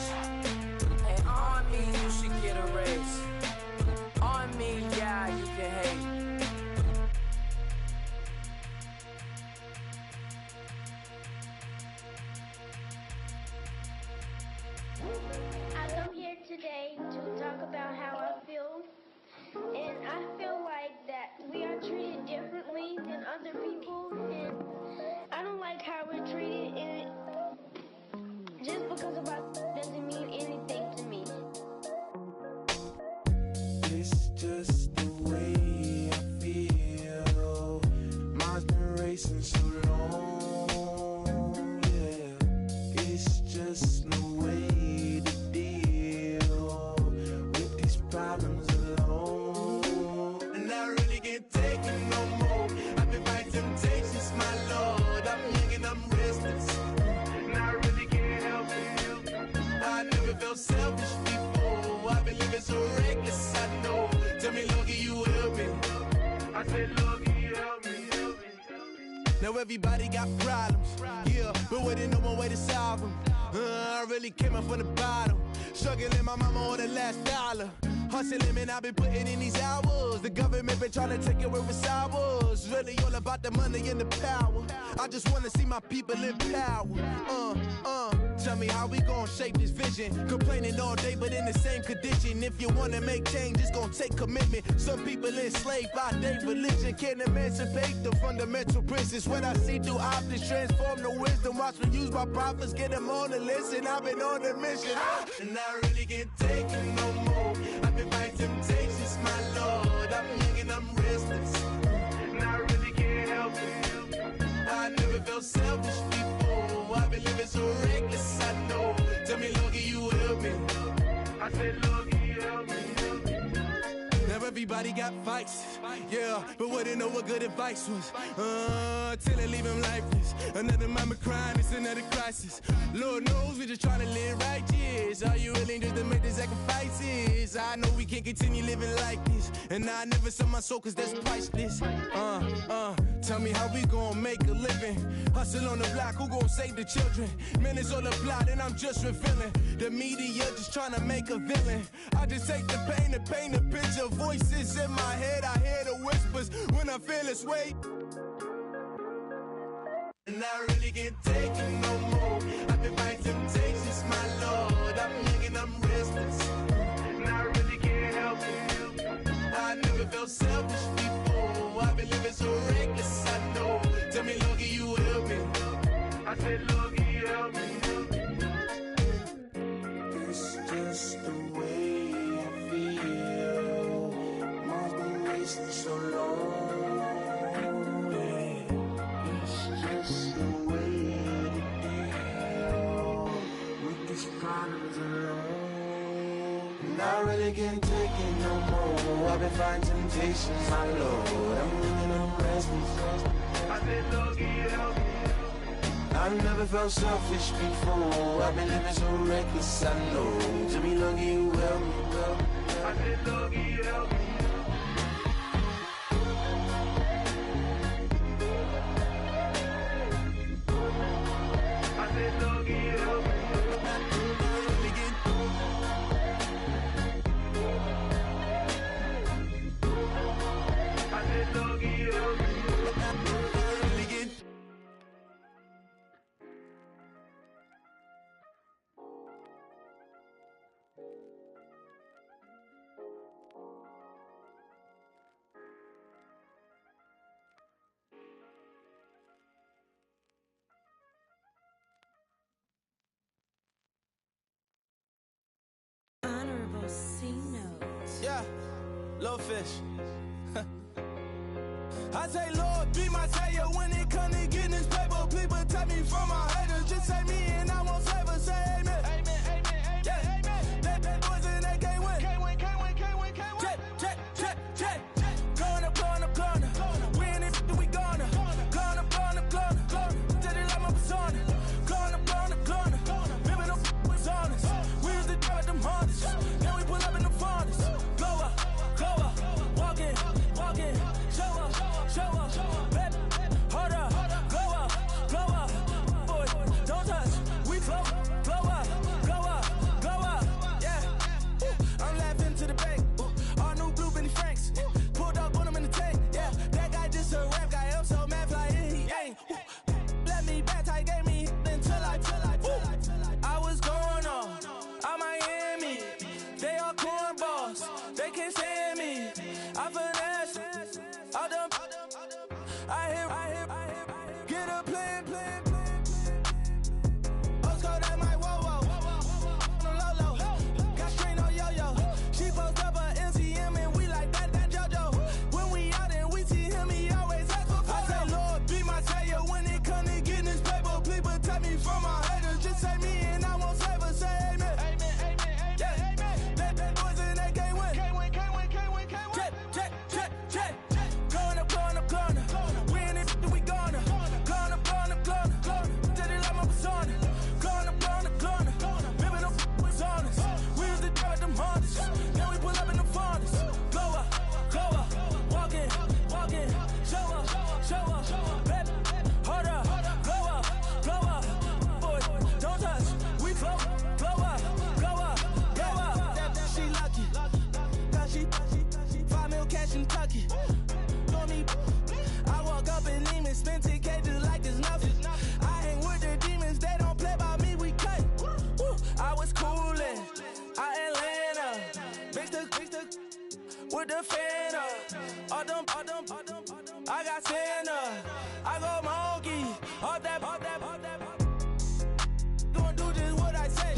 And on me, you should get a raise. On me, yeah, you can hate. I come here today to talk about how I feel. And I feel like that we are treated differently than other people. And I don't like how we're treated. And just no way to deal with these problems alone. And I really can't take it no more. I've been fighting temptations, my Lord. I'm young and I'm restless, and I really can't help it. I never felt selfish before. I've been living so reckless, I know. Tell me, Lord, can you help me? I said, Lord, can you help me? Now everybody got problems, yeah, but waiting no one way to solve them. I really came up from the bottom, struggling my mama on the last dollar. Hustling, man, I've been putting in these hours. The government been trying to take away with sours. Really all about the money and the power. I just wanna see my people in power. Tell me how we gon' shape this vision. Complaining all day, but in the same condition. If you wanna make change, it's gon' take commitment. Some people enslaved by their religion can't emancipate the fundamental principles. What I see through optics transform the wisdom. Watch me use my prophets, get them on the list, and I've been on a mission. And I really can't take it no more. I've been fighting temptations, my Lord. I'm young and I'm restless, and I really can't help it. I never felt selfish before. I've been living so reckless, I know. Tell me, Lord, can you help me? I said, Lord, can you help me? Now everybody got fights, yeah, but wouldn't know what good advice was. Till they leave him lifeless. Another mama crying, it's another crisis. Lord knows we just trying to live righteous. Are you willing just to make the sacrifices? I know we can't continue living like this, and I never sell my soul cause that's priceless. Tell me how we gon' make a living. Hustle on the block, who gon' save the children? Man, it's all a plot and I'm just revealing. The media just trying to make a villain. I just take the pain and paint a picture. Voices in my head, I hear the whispers when I feel this way. And I really can't take it no more. I've been fighting temptations, my Lord. I'm young and I'm restless, and I really can't help it. I never felt selfish before. I've been living so reckless, I know. Tell me, Lord, can you help me? I said, Lord, can you help me? It's just the way I feel. Mom's been wasting so long. It's just the way to deal with these problems alone. And I really can't take it no more. I've been fighting temptations, my Lord. I'm living on restless. I said, Lord, can you help me? I've never felt selfish before. I've been living so reckless, I know. To be lucky you help me, girl. I said, Lord, can you help me? I said, Lord, can you help me? I said, Lord, can you help me? Honorable C notes. Yeah, little fish. I say, Lord, be my savior when it come to getting this paper. Please protect me from my haters. Just say me and I won't favor. Say amen. Amen, amen, amen. Yeah, amen. They boys and they can't win. Can't win, can't win, can't win, can't win. Check. Going up. We in it, we gonna. Going up. Did it like my persona. Going up. Living up was honest. We used to drive them hardest. Now we pull up in the furnace. Glow up. Walk in. Show up. Baby, hold up. Glow up. Boy, don't touch. We glow up. Yeah. I'm laughing to the bank. All new blue Benny Franks. Pulled up on him in the tank. Yeah, that guy just a rap guy. I'm so mad fly in, he ain't. Let me back, tight gave me until I was going on. I'm Miami. They all cornballs. They can't stand me. I finesse. All them. I hit. Get a plan. Oscar, that my whoa. No low. Got strain on yo-yo. She post up a MCM and we like that JoJo. When we out and we see him, he always ask for photo. I say, Lord, be my savior when it come to getting this paper. Please protect me from my haters. Just say me and I won't with the fan up. All them, I got Santa. I go monkey. All that. Gonna do just what I say.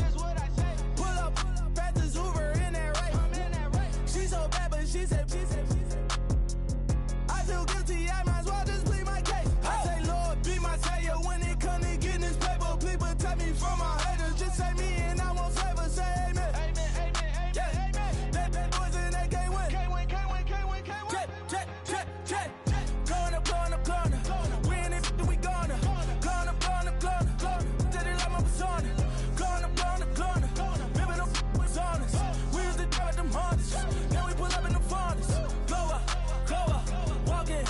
Pull up, fast as Uber in that race. She so bad, but she said. I feel guilty, I might as well just plead my case. I say, Lord, be my savior when it comes to getting this paper. Please protect me from my haters. Just say me and I won't save her. Say amen. Yeah. That boys in that can't win. Check. Going up. We in it, we gonna. Going up. Did it like my persona. Going up. Ripping up was honest. We used to drive them Hondas. Now we pull up in the Fondas. Glow up. Walking.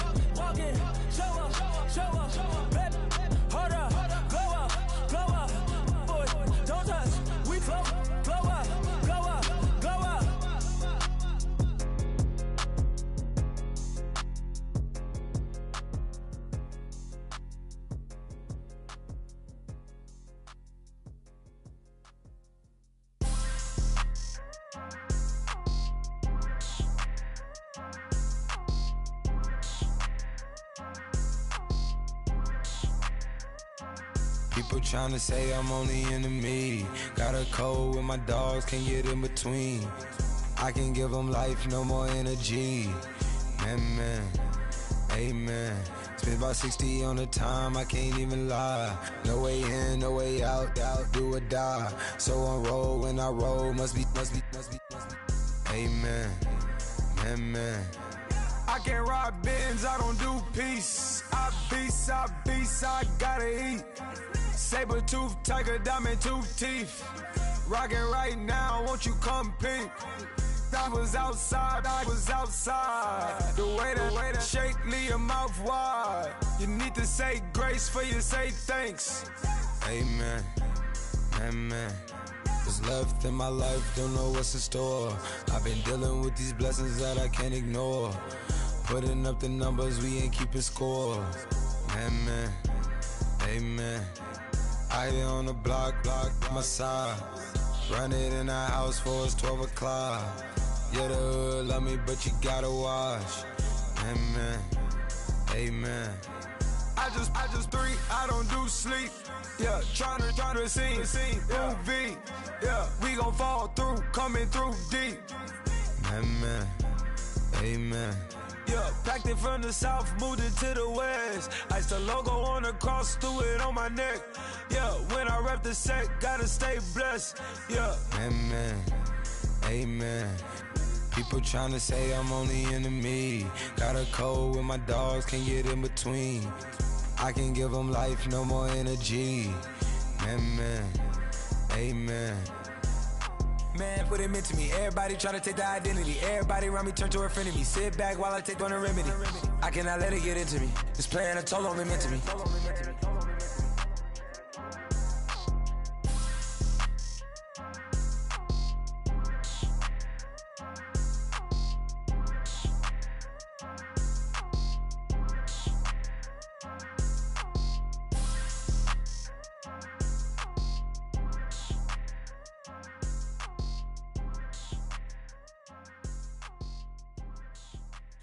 Show up. Baby, hold up. Glow up. Boy, don't touch. We flow. Glow up. People tryna say I'm only enemy. Got a code with my dogs, can't get in between. I can give them life, no more energy. Man, amen. Spent about 60 on the time, I can't even lie. No way in, no way out, do or die. So on roll, when I roll, must be. Amen, man. I can't ride Benz, I don't do peace. I beast, I gotta eat. Saber tooth, tiger, diamond tooth teeth. Rockin' right now, won't you come peep? I was outside. The way that shake, leave your mouth wide. You need to say grace for you say thanks. Amen, what's left in my life, don't know what's in store. I've been dealing with these blessings that I can't ignore. Putting up the numbers, we ain't keeping score. Amen. I here on the block, my side. Run it in the house for it's 12 o'clock. Yeah, the hood love me, but you gotta watch. Amen. I just three, I don't do sleep. Yeah, tryna see movie. Yeah, we gon' fall through, coming through deep. Amen. Yeah, packed it from the south, moved it to the west. Iced the logo on the cross, threw it on my neck. Yeah, when I rep the set, gotta stay blessed. Yeah. Amen. People tryna say I'm only enemy. Got a code with my dogs, can't get in between. I can give them life, no more energy. Amen. Man, what it meant to me. Everybody try to take the identity. Everybody around me turn to a friend of me. Sit back while I take on the remedy. I cannot let it get into me. It's playing a toll on me, meant to me.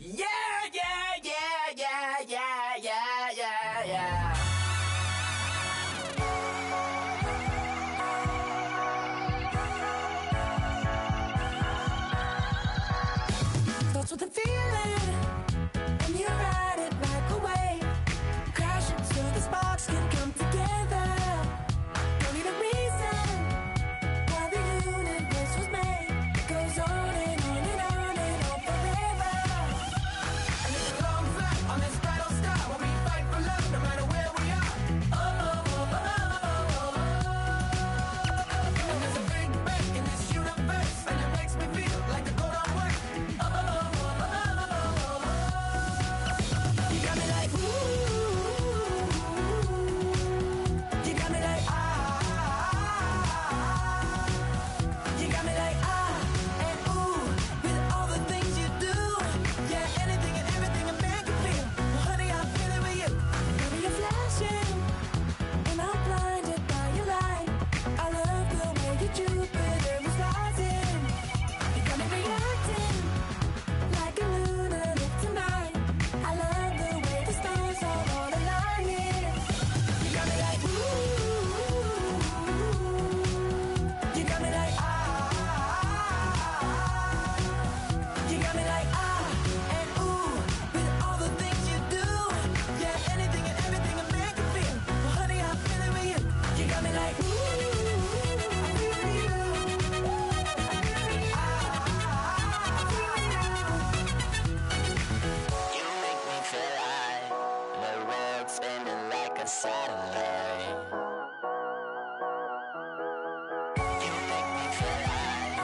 Yeah. That's what the feeling when you ride it like a wave. Crash into the sparks can come together. Don't need a reason why the universe was made. It goes on and on and on and on forever. satellite. You make me feel like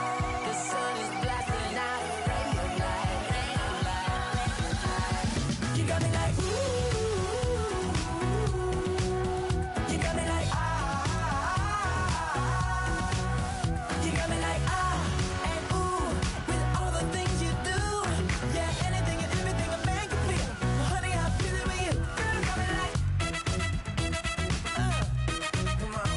the sun is blasting out a ray of light, ray of light. You got me like ooh, you got me like ah, you got me like ah and ooh with all the things you do. Yeah, anything and everything a man can feel. Well, honey, I feel it with you. Girl, you got me like come on,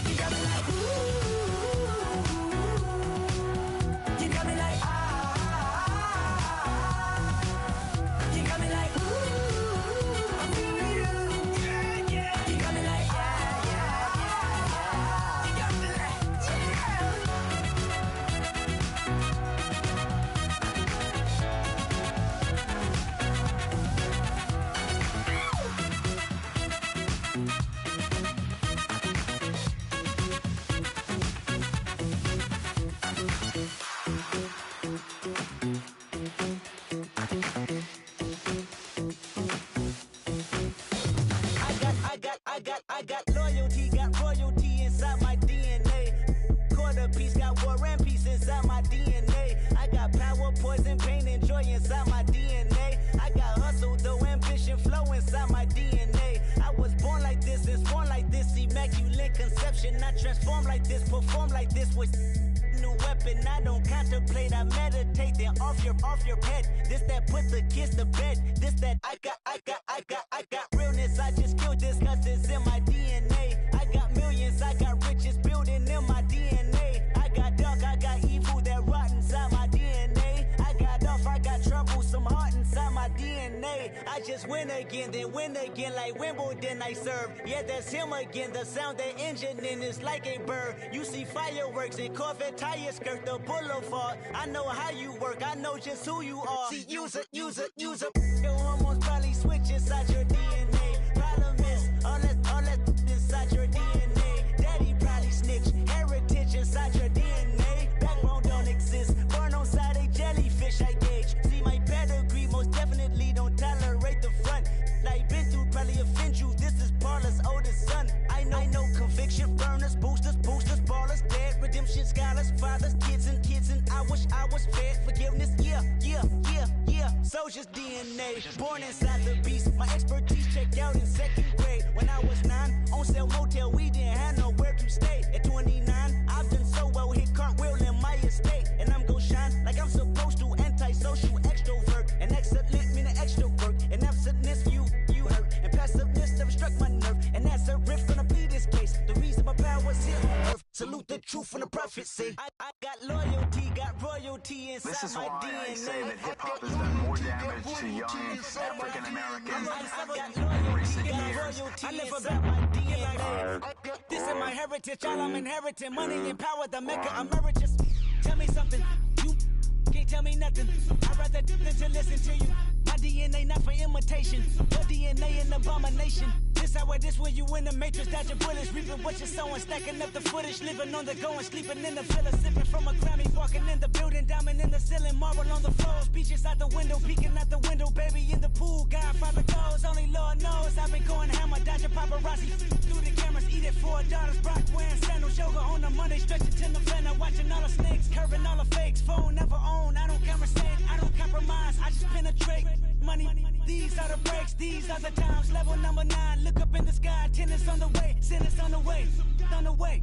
you got me like ooh, you got me like ah, you got me like ooh, I feel you, yeah, yeah. You got me like yeah, yeah, yeah. You got me like I got loyalty, got royalty inside my DNA. Quarter piece, got war and peace inside my DNA. I got power, poison, pain, and joy inside my DNA. I got hustle, though, ambition, flow inside my DNA. I was born like this and sworn like this, immaculate conception. I transform like this, perform like this with new weapon. I don't contemplate, I meditate. Then off your head. This that put the kids to bed. This that I got realness. I just killed this cause it's in my DNA. I got millions, I got riches building in my DNA. I got dark, I got evil that rot inside my DNA. I got off, I got trouble, some heart inside my DNA. I just win again, then win again like Wimbledon I serve. Yeah, that's him again. The sound that engine in is like a bird. You see fireworks and Corvette tires skirt the boulevard. I know how you work, I know just who you are. See, use it. Your hormones probably switch inside your DNA. Problem is, all that inside your DNA. Daddy probably snitch, heritage inside your DNA. Backbone don't exist, born on side a jellyfish I gauge. See my pedigree, most definitely don't tolerate the front. Like been through, probably offend you. This is Paula's oldest son. I know conviction, burners, boosters, ballers, dead, redemption, scholars, fathers, kids and I wish I was fed forgiveness. Yeah. Soldier's DNA, born inside the beast. My expertise checked out in second grade. When I was 9, on sale motel, we didn't have nowhere to stay. At 29, I've done so well, hit cartwheel in my estate. And I'm gon' shine like I'm supposed to, antisocial extrovert. And excellent meaning extra work. And absentness, you hurt. And passiveness never struck my nerve. And that's a riff gonna be this case. The reason my power's here on earth. Salute the truth from the prophecy. I got loyalty, got royalty inside This is my why DNA. I say that hip-hop has done more damage to young African Americans in recent years. I live about my DNA. This is my heritage, all I'm inheriting. Money and power, the Mecca emeritus. Tell me something, you can't tell me nothing. I'd rather than to listen to you. My DNA not for imitation, your DNA an abomination. This how this when you in the matrix, dodging bullets, reaping what you're sowing, stacking up the footage, living on the go and sleeping in the villa, sipping from a Grammy, walking in the building, diamond in the ceiling, marble on the floors, beaches out the window, peeking out the window, baby in the pool, Godfather goes, only Lord knows. I've been going hammer, dodging paparazzi through the cameras, eat it 4 daughters, Brock wearing sandals, yoga on a Monday, stretching to the November, watching all the snakes, curving all the fakes, phone never own, I don't conversate, I don't compromise, I just penetrate. Money, these are the breaks, these are the times. Level number 9, look up in the sky. Tennis on the way, sinners on the way, on the way.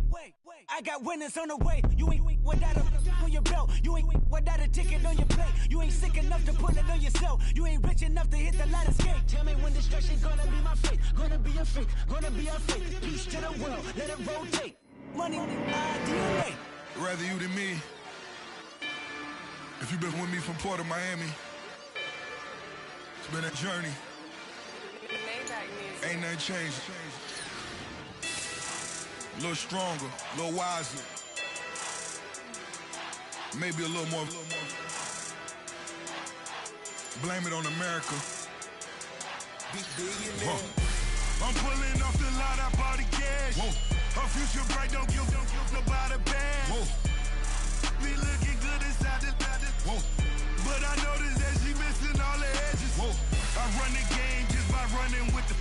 I got winners on the way. You ain't without a on your belt. You ain't without a ticket on your plate. You ain't sick enough to pull it on yourself. You ain't rich enough to hit the ladder skate. Tell me when destruction gonna be my fate. Gonna be a fate, gonna be a fate. Peace to the world, let it rotate. Money, DNA. Rather you than me. If you've been with me from Port of Miami, it's been a journey. Ain't nothing changed. A little stronger, a little wiser. Maybe a little more. Blame it on America. I'm pulling off the lot, I bought the gas. Whoa. Her future bright, don't give nobody bad. Whoa. Me looking good inside this. Whoa. But I noticed that she missing all the edges. Whoa. I run the game just by running with the.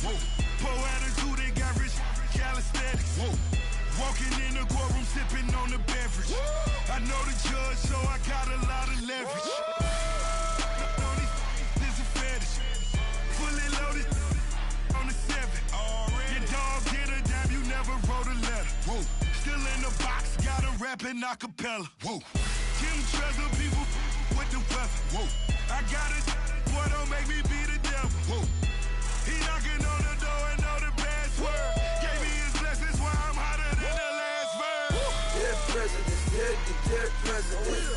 Whoa. Poor attitude, they got rich calisthenics. Whoa. Walking in the courtroom, sipping on the beverage. I know the judge, so I got a lot of leverage. This a fetish. Fully loaded on the 7. Your dog did a dime, you never wrote a letter. Whoa. Still in the box, got a rapping acapella. Whoa. Kim Treasure, people with the weather. Whoa. I got it, boy, don't make me be the devil. Whoa. He knocking on the door and know the password. Gave me his blessings while I'm hotter than the last verse. Dead presidents, dead presidents.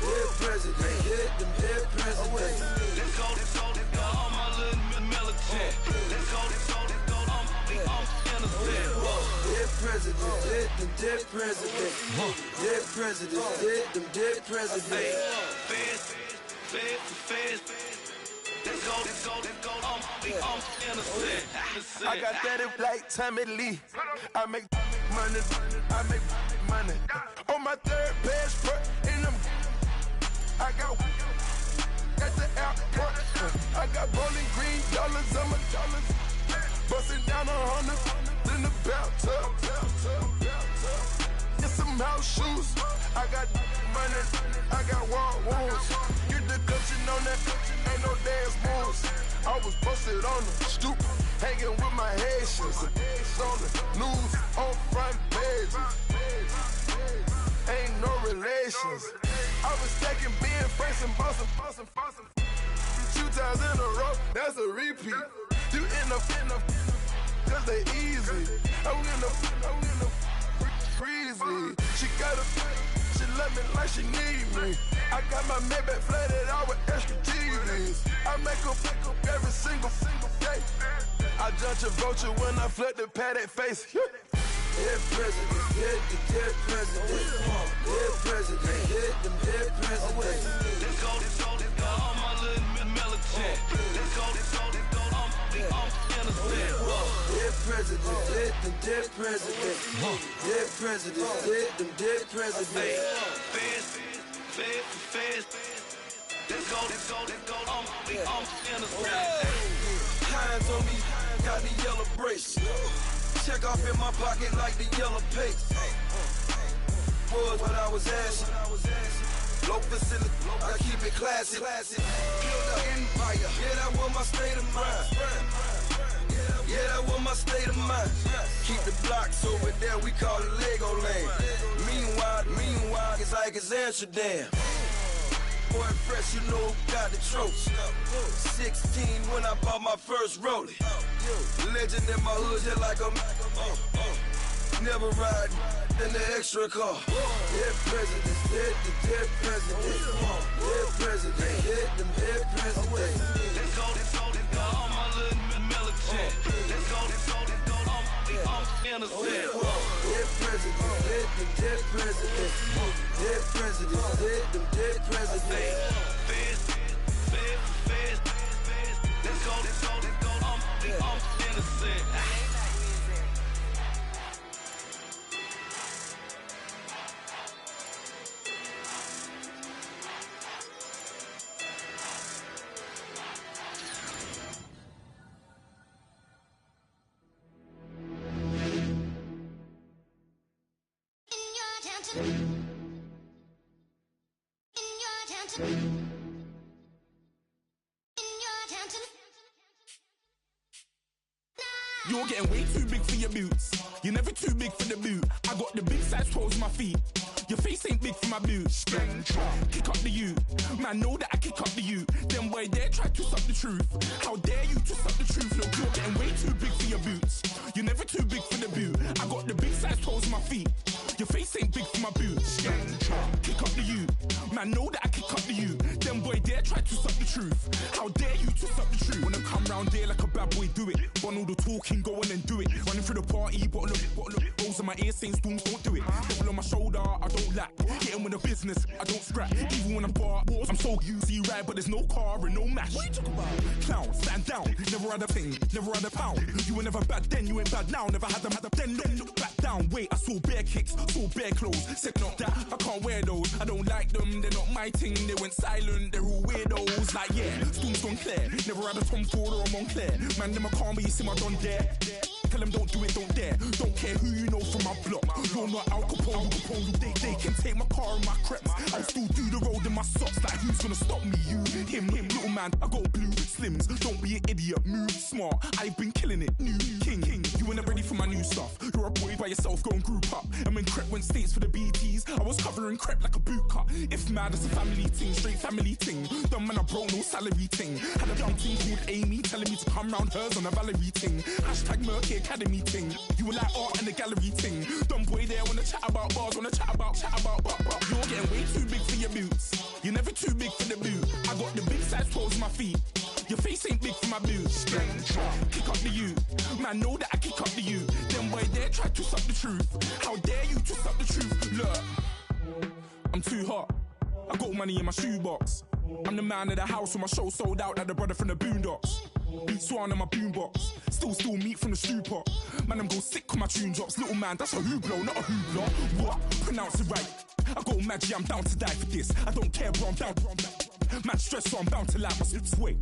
Dead president, hit them dead presidents. Let's go, all my little militant. Let's go, I'm innocent. Dead presidents, hit them dead presidents. Dead presidents, hit them dead presidents. Feds. Let's go, I'm innocent. I got that like Tommy Lee. I make money. On my third passport in them. I got at the airport. I got bowling green dollars on my dollars. Busting down 100 in the bathtub. Get some house shoes. I got money. I got war wounds. Get the coaching on that. Ain't no dance moves. I was posted on the stoop, hanging with my Haitians. On the news, on front pages. Ain't no relations. I was stacking being friends and bossing. 2 times in a row, that's a repeat. You end up, cause they easy. I'm in the breezy. She love me like she need me. I got my Maybach flooded out with extra TVs. I make up every single day. I judge a vulture when I flip the Paddock face. Dead presidents, dead presidents. Dead presidents, hit them dead presidents. Let's go, all my little militant. Let's go, I'm innocent. Dead presidents, hit them dead presidents. Dead presidents, hit them dead presidents. Feds. Let's go, I'm innocent. Hands on me, got the yellow brace. Check off in my pocket like the yellow paste. Was what I was asking. Low facility, I keep it classy. Build an empire, yeah, that was my state of mind. Yeah, that was my state of mind. Keep the blocks over there, we call it Lego land. Meanwhile, it's like it's Amsterdam. Boy fresh, you know, got the tropes. 16 when I bought my first rollie. Legend in my hood, just like a never ride in the extra car. Dead presidents, dead presidents. Dead presidents, hit them dead presidents. Let's go, all my little militant. Let's go, I'm innocent. Dead presidents, hit them dead presidents. Dead presidents, hit them dead presidents. Feds. Let's go, I'm innocent. You're getting way too big for your boots. You're never too big for the boot. I got the big size toes on my feet. Your face ain't big for my boots. Kick up the you. Man, know that I kick up the you. Them boy there try to suck the truth. How dare you to suck the truth? Look, you're getting way too big for your boots. You're never too big for the boot. I got the big size toes on my feet. Your face ain't big for my boots. Kick up the you. Man, know that I kick up the you. Them boy there try to suck the truth. How dare you to suck the truth? Wanna come round round there like a bad boy, do it. Run all the talking, go on and do it. Running through the party, bottle up. Rolls in my ear saying storms, don't do it. Devil on my shoulder, I don't lack. Getting with the business, I don't scrap. Even when I'm bar, I'm so easy ride, but there's no car and no match. What you talking about? Clown, stand down. Never had a thing, never had a pound. You were never bad then, you ain't bad now. Never had them, then look back down. Wait, I saw bare kicks, saw bare clothes. Said not that, I can't wear those. I don't like them, they're not my thing. They went silent, they're all weirdos. Like yeah, storm's gone clear. Never had a Tom Ford or a Montclair. Man, them a calm, but you see my done there. Tell them don't do it, don't dare. Don't care who you know from my block. You're not Al Capone, they can take my car and my creps. I'll still do the road in my socks. Like who's gonna stop me? You, him, little man. I got blue slims. Don't be an idiot, move smart. I've been killing it, new king. You weren't ready for my new stuff. You're a boy by yourself, go and group up. And when Crep went states for the BTs, I was covering Crep like a boot cut. If mad, it's a family ting, straight family ting. Dumb man, I broke no salary ting. Had a young ting called Amy telling me to come round hers on a Valerie ting. Hashtag Murky Academy ting. You were like art and the gallery ting. Dumb boy there wanna chat about bars, wanna chat about. You're getting way too big for your boots. You're never too big for the boot. I got the big size toes on my feet. Your face ain't big for my boots. Kick up the you. Man, know that I kick up the you. Them boy there try to suck the truth. How dare you to suck the truth? Look, I'm too hot. I got money in my shoebox. I'm the man of the house when my show sold out like the brother from the Boondocks. Beat Swan on my boombox. Still meat from the stew pot. Man, I'm go sick when my tune drops. Little man, that's a hooplo, not a hoopla. What? Pronounce it right. I go Maggie, I'm down to die for this. I don't care, bro, I'm down. Man stressed, so I'm bound to like my slips. Wait,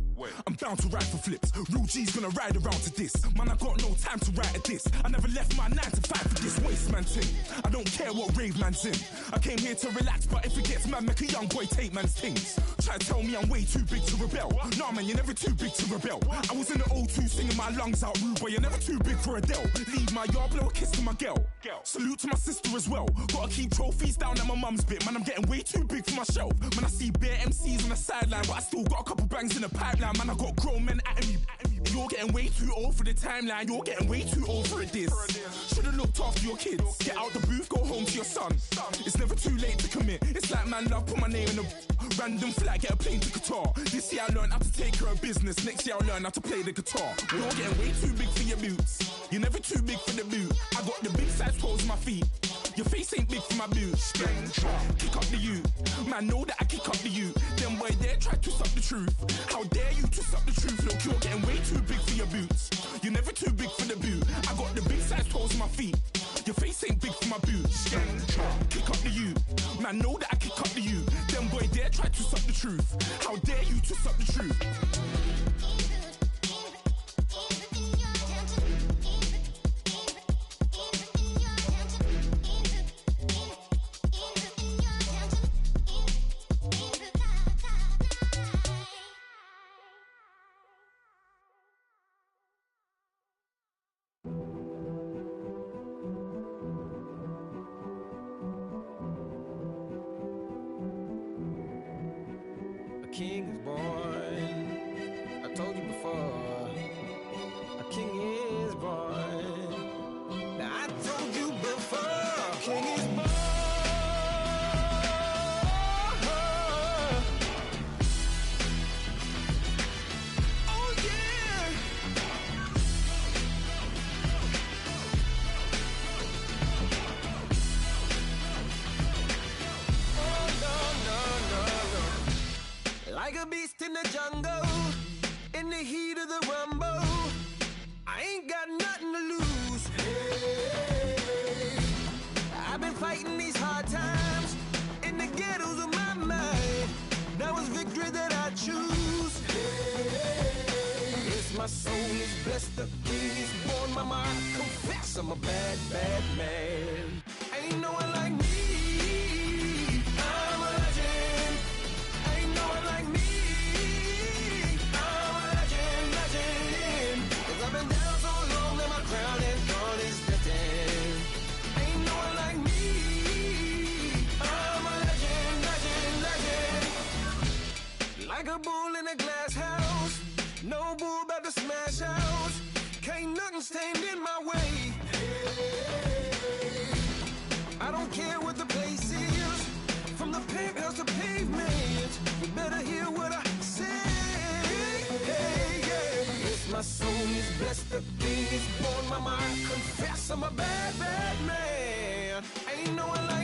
I'm bound to ride for flips. Real G's gonna ride around to this. Man, I got no time to write at this. I never left my 9 to 5 for this waste man thing. I don't care what rave man's in. I came here to relax, but if it gets mad, make a young boy take man's things. Try to tell me I'm way too big to rebel. Nah, man, you're never too big to rebel. I was in the O2 singing my lungs out rude, but you're never too big for Adele. Leave my yard, blow a kiss to my girl. Salute to my sister as well. Gotta keep trophies down at my mum's bit. Man, I'm getting way too big for my shelf. Man, I see bare MCs on the sideline, but I still got a couple bangs in the pipeline. Man, I got grown men at me. You're getting way too old for the timeline. You're getting way too old for a diss. Should've looked after your kids. Get out the booth, go home to your son. It's never too late to commit. It's like man love, put my name in a random flat, get a plane to Qatar. This year I learned how to take care of business. Next year I'll learn how to play the guitar. You're getting way too big for your boots. You're never too big for the boot. I got the big size toes on my feet. Your face ain't big for my boots. Kick up the you. Man, know that I kick up the you. Them boy there try to suck the truth. How dare you to suck the truth? Look, you're getting way too big for your boots. You're never too big for the boot. I got the big size toes on my feet. Your face ain't big for my boots. Kick up the you. Man, know that I kick up the you. Them boy there try to suck the truth. How dare you to suck the truth? King is born. I told you before, a king is born. Now I told you before, king is born. Oh yeah. Like a beast in the jungle, in the heat of the rumble, I ain't got nothing to lose. Hey, I've been fighting these hard times in the ghettos of my mind. Now it's victory that I choose. Hey, yes, my soul is blessed, the king is born. Mama, I confess I'm a bad, bad man. Ain't no one like me. I'm a legend. Ain't no one like me. I'm a legend, legend. 'Cause I've been down so long that my crown and throne is destined. Ain't no one like me. I'm a legend, legend, legend. Like a bull in a glass house. No bull about to smash house. Can't nothing stand in my way. I don't care what the place is. From the penthouse to pavement, you better hear what I say. Hey, yeah. It's my my soul is blessed, the king is born. Mama, I confess I'm a bad, bad man. Ain't no one like